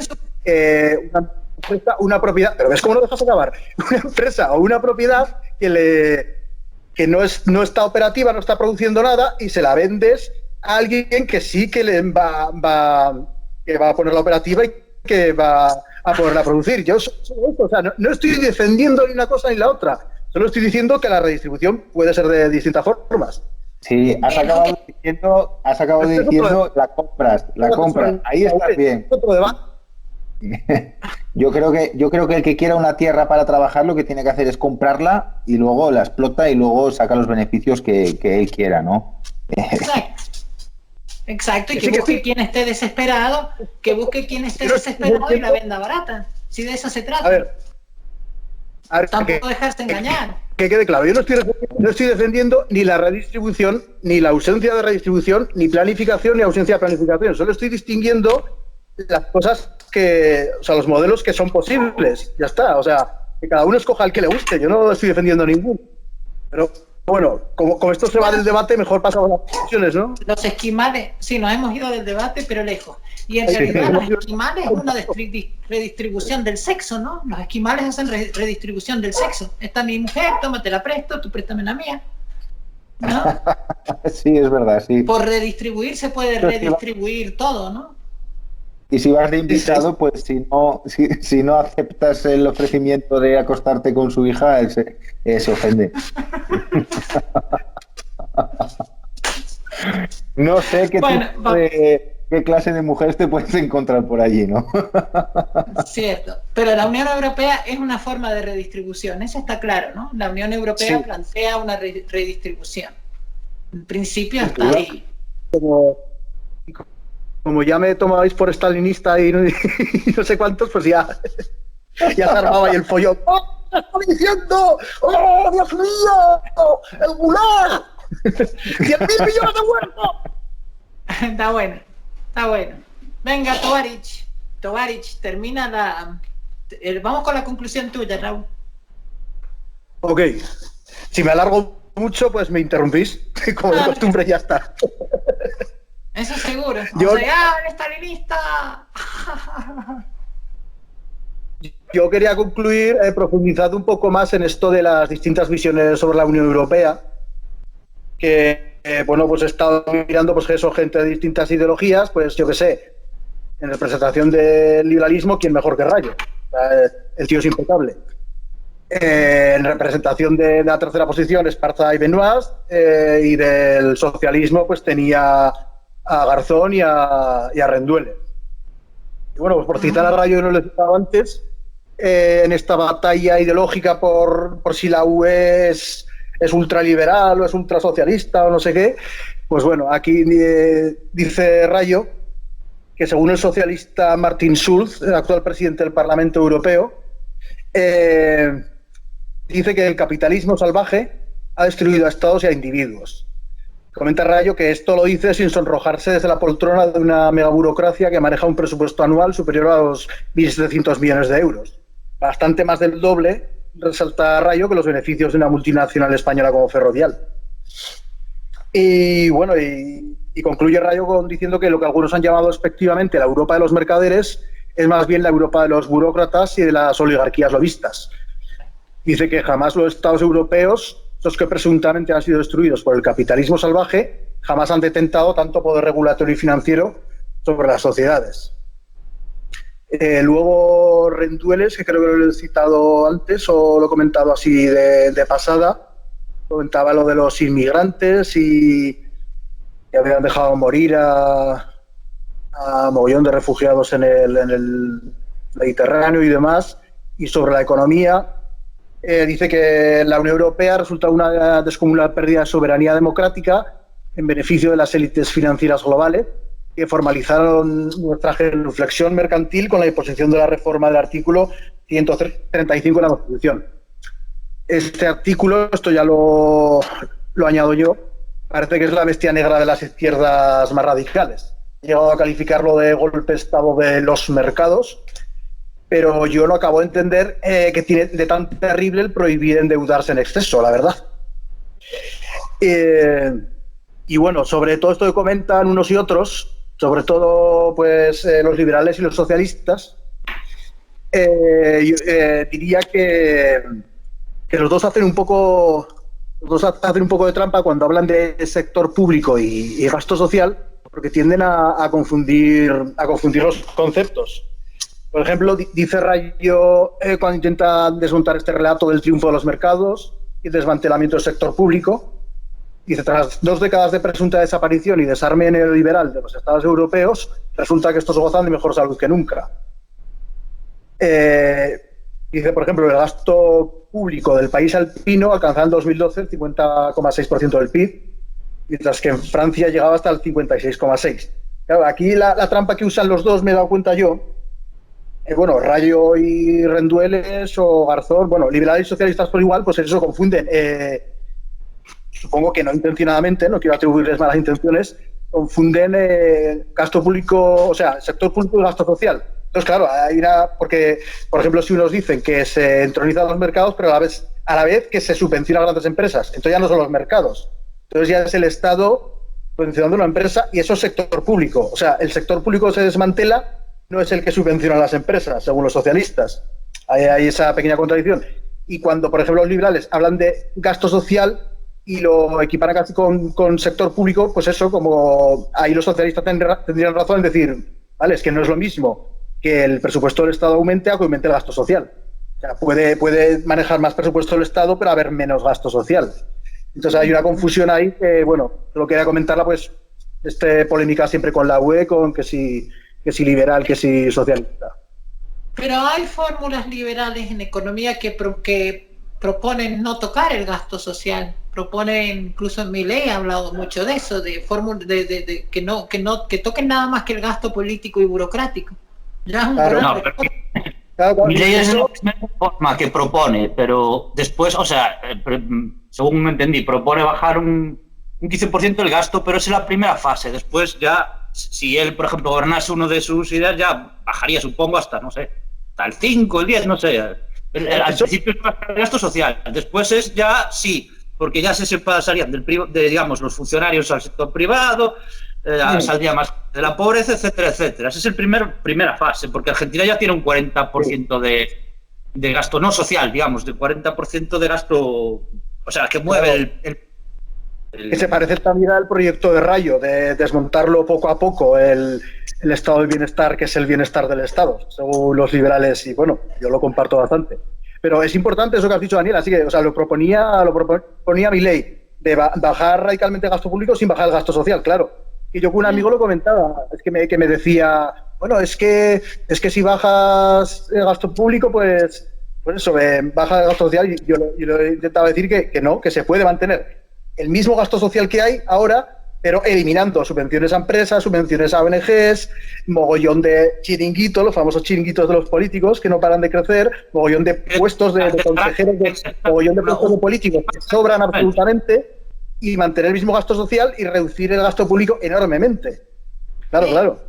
una propiedad, pero ¿ves cómo no dejas acabar? Una empresa o una propiedad que no está operativa, no está produciendo nada y se la vendes a alguien que sí que le va que va a poner la operativa y que va a ponerla a producir. Yo o sea, no estoy defendiendo ni una cosa ni la otra, solo estoy diciendo que la redistribución puede ser de distintas formas. Sí, has acabado diciendo la compras. Ahí estás bien. Otro debate. Yo creo que el que quiera una tierra para trabajar lo que tiene que hacer es comprarla y luego la explota y luego saca los beneficios que él quiera, ¿no? Exacto, y que busque quien esté desesperado, y la venda barata. Si de eso se trata. A ver, tampoco dejarse engañar. Que quede claro, yo no estoy defendiendo ni la redistribución, ni la ausencia de redistribución, ni planificación, ni ausencia de planificación. Solo estoy distinguiendo las cosas los modelos que son posibles. Ya está, o sea, que cada uno escoja el que le guste. Yo no estoy defendiendo ninguno. Pero bueno, como esto se va del debate, mejor pasamos a las conclusiones, ¿no? Los esquimales, sí, nos hemos ido del debate, pero lejos. Y en realidad los esquimales es una redistribución del sexo, ¿no? Los esquimales hacen redistribución del sexo. Esta es mi mujer, toma, te la presto, tú préstame la mía. ¿No? Sí, es verdad, sí. Por redistribuir se puede redistribuir todo, ¿no? Y si vas de invitado, pues si no aceptas el ofrecimiento de acostarte con su hija, él se ofende. No sé qué clase de mujeres te puedes encontrar por allí, ¿no? Cierto, pero la Unión Europea es una forma de redistribución, eso está claro, ¿no? La Unión Europea plantea una redistribución. En principio está ahí. Como ya me tomabais por stalinista y no sé cuántos, pues ya se armaba ahí el follón. ¡Oh, ¿qué está diciendo? ¡Oh, Dios mío! ¡El Gulag! ¡100.000 millones de muertos! Está bueno. Venga, Tovarich, termina vamos con la conclusión tuya, Raúl. Ok. Si me alargo mucho, pues me interrumpís. Como de costumbre, ya está. Eso seguro. ¡el estalinista! Yo quería concluir profundizando un poco más en esto de las distintas visiones sobre la Unión Europea, que, pues he estado mirando, pues eso, gente de distintas ideologías, pues yo qué sé, en representación del liberalismo, ¿quién mejor que Rayo? El tío es impecable. En representación de la tercera posición, Esparza y Benoist, y del socialismo, pues tenía a Garzón y a Rendueles. Y bueno, pues por citar a Rayo, no lo he citado antes, en esta batalla ideológica por si la UE es ultraliberal o es ultrasocialista o no sé qué, pues bueno, aquí dice Rayo que según el socialista Martin Schulz, el actual presidente del Parlamento Europeo, dice que el capitalismo salvaje ha destruido a estados y a individuos. Comenta Rayo que esto lo dice sin sonrojarse desde la poltrona de una megaburocracia que maneja un presupuesto anual superior a los 1.700 millones de euros. Bastante más del doble, resalta Rayo, que los beneficios de una multinacional española como Ferrovial. Y bueno, y concluye Rayo diciendo que lo que algunos han llamado despectivamente la Europa de los mercaderes es más bien la Europa de los burócratas y de las oligarquías lobistas. Dice que jamás los estados europeos, los que presuntamente han sido destruidos por el capitalismo salvaje, jamás han detentado tanto poder regulatorio y financiero sobre las sociedades. Luego Rendueles, que creo que lo he citado antes o lo he comentado así de pasada, comentaba lo de los inmigrantes y que habían dejado morir a mogollón de refugiados en el Mediterráneo y demás. Y sobre la economía, dice que la Unión Europea resulta una descomunal pérdida de soberanía democrática en beneficio de las élites financieras globales que formalizaron nuestra genuflexión mercantil con la imposición de la reforma del artículo 135 de la Constitución. Este artículo, esto ya lo añado yo, parece que es la bestia negra de las izquierdas más radicales. He llegado a calificarlo de golpe de estado de los mercados, pero yo no acabo de entender qué tiene de tan terrible el prohibir endeudarse en exceso, la verdad. Y bueno, sobre todo esto que comentan unos y otros, sobre todo pues los liberales y los socialistas, diría que los dos hacen un poco de trampa cuando hablan de sector público y gasto social, porque tienden a confundir los conceptos. Por ejemplo, dice Rayo cuando intenta desmontar este relato del triunfo de los mercados y desmantelamiento del sector público, dice, tras 2 décadas de presunta desaparición y desarme neoliberal de los estados europeos, resulta que estos gozan de mejor salud que nunca. Dice, por ejemplo, el gasto público del país alpino alcanzaba en 2012 el 50,6% del PIB, mientras que en Francia llegaba hasta el 56,6%. Claro, aquí la trampa que usan los dos, me he dado cuenta yo, bueno, Rayo y Rendueles o Garzón, bueno, liberales y socialistas por igual, pues eso confunden. Supongo que no intencionadamente, no quiero atribuirles malas intenciones, confunden gasto público, o sea, sector público y gasto social. Entonces, claro, porque, por ejemplo, si unos dicen que se entronizan los mercados, pero a la vez que se subvenciona a grandes empresas, entonces ya no son los mercados, entonces ya es el Estado subvencionando una empresa y eso es sector público. O sea, el sector público se desmantela, no es el que subvenciona a las empresas, según los socialistas. Hay esa pequeña contradicción. Y cuando, por ejemplo, los liberales hablan de gasto social y lo equiparan casi con sector público, pues eso, como ahí los socialistas tendrían razón en decir, vale, es que no es lo mismo que el presupuesto del Estado aumente a que aumente el gasto social. O sea, puede manejar más presupuesto del Estado, pero haber menos gasto social. Entonces hay una confusión ahí que, bueno, solo quería comentarla, pues, polémica siempre con la UE, con que si liberal, que si socialista. Pero hay fórmulas liberales en economía que proponen no tocar el gasto social. Proponen, incluso Milei ha hablado mucho de eso, de fórmulas que toquen nada más que el gasto político y burocrático. Ya es un Claro, Milei es la primera forma que propone, pero después, o sea, según me entendí, propone bajar un 15% el gasto, pero esa es la primera fase. Después ya, si él, por ejemplo, gobernase uno de sus ideas, ya bajaría, supongo, hasta, no sé, hasta el 5, el 10, no sé. Al principio es el gasto social, después es ya sí, porque ya se pasarían de digamos, los funcionarios al sector privado, saldría más de la pobreza, etcétera, etcétera. Esa es el primera fase, porque Argentina ya tiene un 40% de gasto no social, digamos, de 40% de gasto, o sea, que mueve Que se parece también al proyecto de Rayo, de desmontarlo poco a poco, el estado del bienestar, que es el bienestar del Estado, según los liberales, y bueno, yo lo comparto bastante. Pero es importante eso que has dicho, Daniel, así que, o sea, lo proponía Milei, de bajar radicalmente el gasto público sin bajar el gasto social, claro. Y yo con un amigo lo comentaba, es que me decía, bueno, es que si bajas el gasto público, pues eso, baja el gasto social, y yo intentaba decir que no, que se puede mantener el mismo gasto social que hay ahora, pero eliminando subvenciones a empresas, subvenciones a ONGs, mogollón de chiringuitos, los famosos chiringuitos de los políticos que no paran de crecer, mogollón de puestos de consejeros, mogollón de puestos de políticos que sobran absolutamente, y mantener el mismo gasto social y reducir el gasto público enormemente. Claro, sí, claro.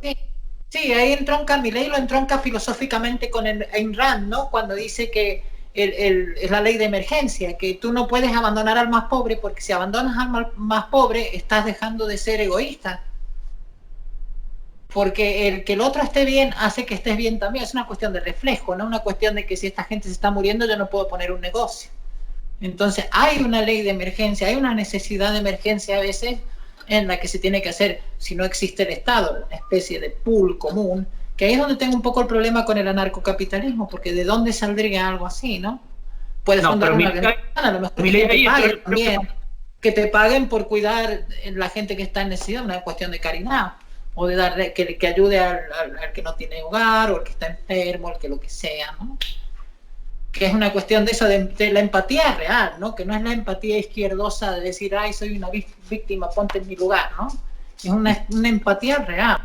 Sí, ahí entronca Milei, lo entronca filosóficamente con Ayn Rand, ¿no? Cuando dice que es la ley de emergencia, que tú no puedes abandonar al más pobre, porque si abandonas al más pobre estás dejando de ser egoísta, porque el que el otro esté bien hace que estés bien también. Es una cuestión de reflejo, no una cuestión de que si esta gente se está muriendo yo no puedo poner un negocio. Entonces hay una ley de emergencia, hay una necesidad de emergencia a veces en la que se tiene que hacer, si no existe el Estado, una especie de pool común, que ahí es donde tengo un poco el problema con el anarcocapitalismo, porque ¿de dónde saldría algo así, no? Puedes fundar una organización, a lo mejor que te paguen por cuidar la gente que está en necesidad, una cuestión de caridad, o de darle que ayude al que no tiene hogar, o al que está enfermo, al que lo que sea, ¿no? Que es una cuestión de eso, de la empatía real, ¿no? Que no es la empatía izquierdosa de decir, ay, soy una víctima, ponte en mi lugar, ¿no? Es una empatía real.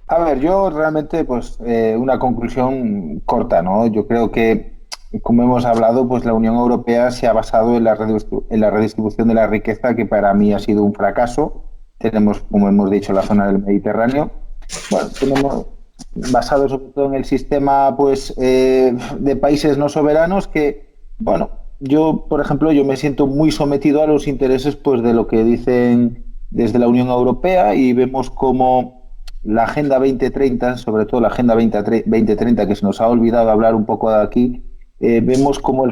A ver, yo realmente, pues, una conclusión corta, ¿no? Yo creo que, como hemos hablado, pues la Unión Europea se ha basado en la redistribución de la riqueza, que para mí ha sido un fracaso. Tenemos, como hemos dicho, la zona del Mediterráneo. Bueno, tenemos basado sobre todo en el sistema, pues, de países no soberanos que, bueno, yo, por ejemplo, yo me siento muy sometido a los intereses, pues, de lo que dicen desde la Unión Europea, y vemos como la Agenda 2030, sobre todo la Agenda 2030, que se nos ha olvidado hablar un poco de aquí, vemos como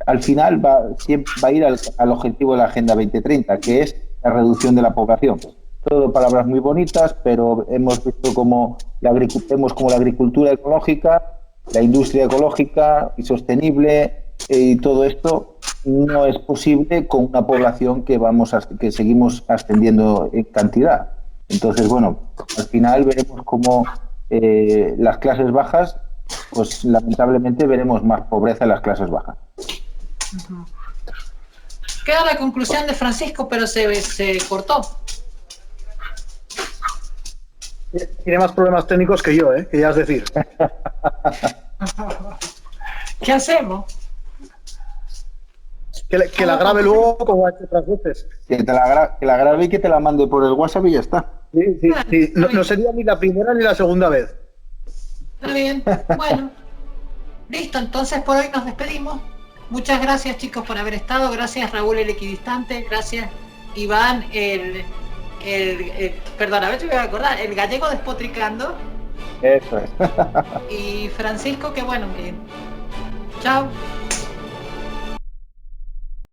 al final siempre va a ir al objetivo de la Agenda 2030, que es la reducción de la población. todo palabras muy bonitas, pero hemos visto vemos como la agricultura ecológica, la industria ecológica y sostenible y todo esto no es posible con una población que seguimos ascendiendo en cantidad. Entonces, bueno, al final veremos cómo las clases bajas, pues lamentablemente veremos más pobreza en las clases bajas. Queda la conclusión de Francisco, pero se cortó. Tiene más problemas técnicos que yo, que ya es decir. ¿Qué hacemos? Que la grabe luego como ha hecho otras veces. Que la grabe y que te la mande por el WhatsApp y ya está. Sí. No sería ni la primera ni la segunda vez. Está bien, bueno. Listo, entonces por hoy nos despedimos. Muchas gracias, chicos, por haber estado. Gracias, Raúl, el equidistante. Gracias, Iván, perdón, a ver si me voy a acordar, el gallego despotricando. Eso es. Y Francisco, que bueno, que chao.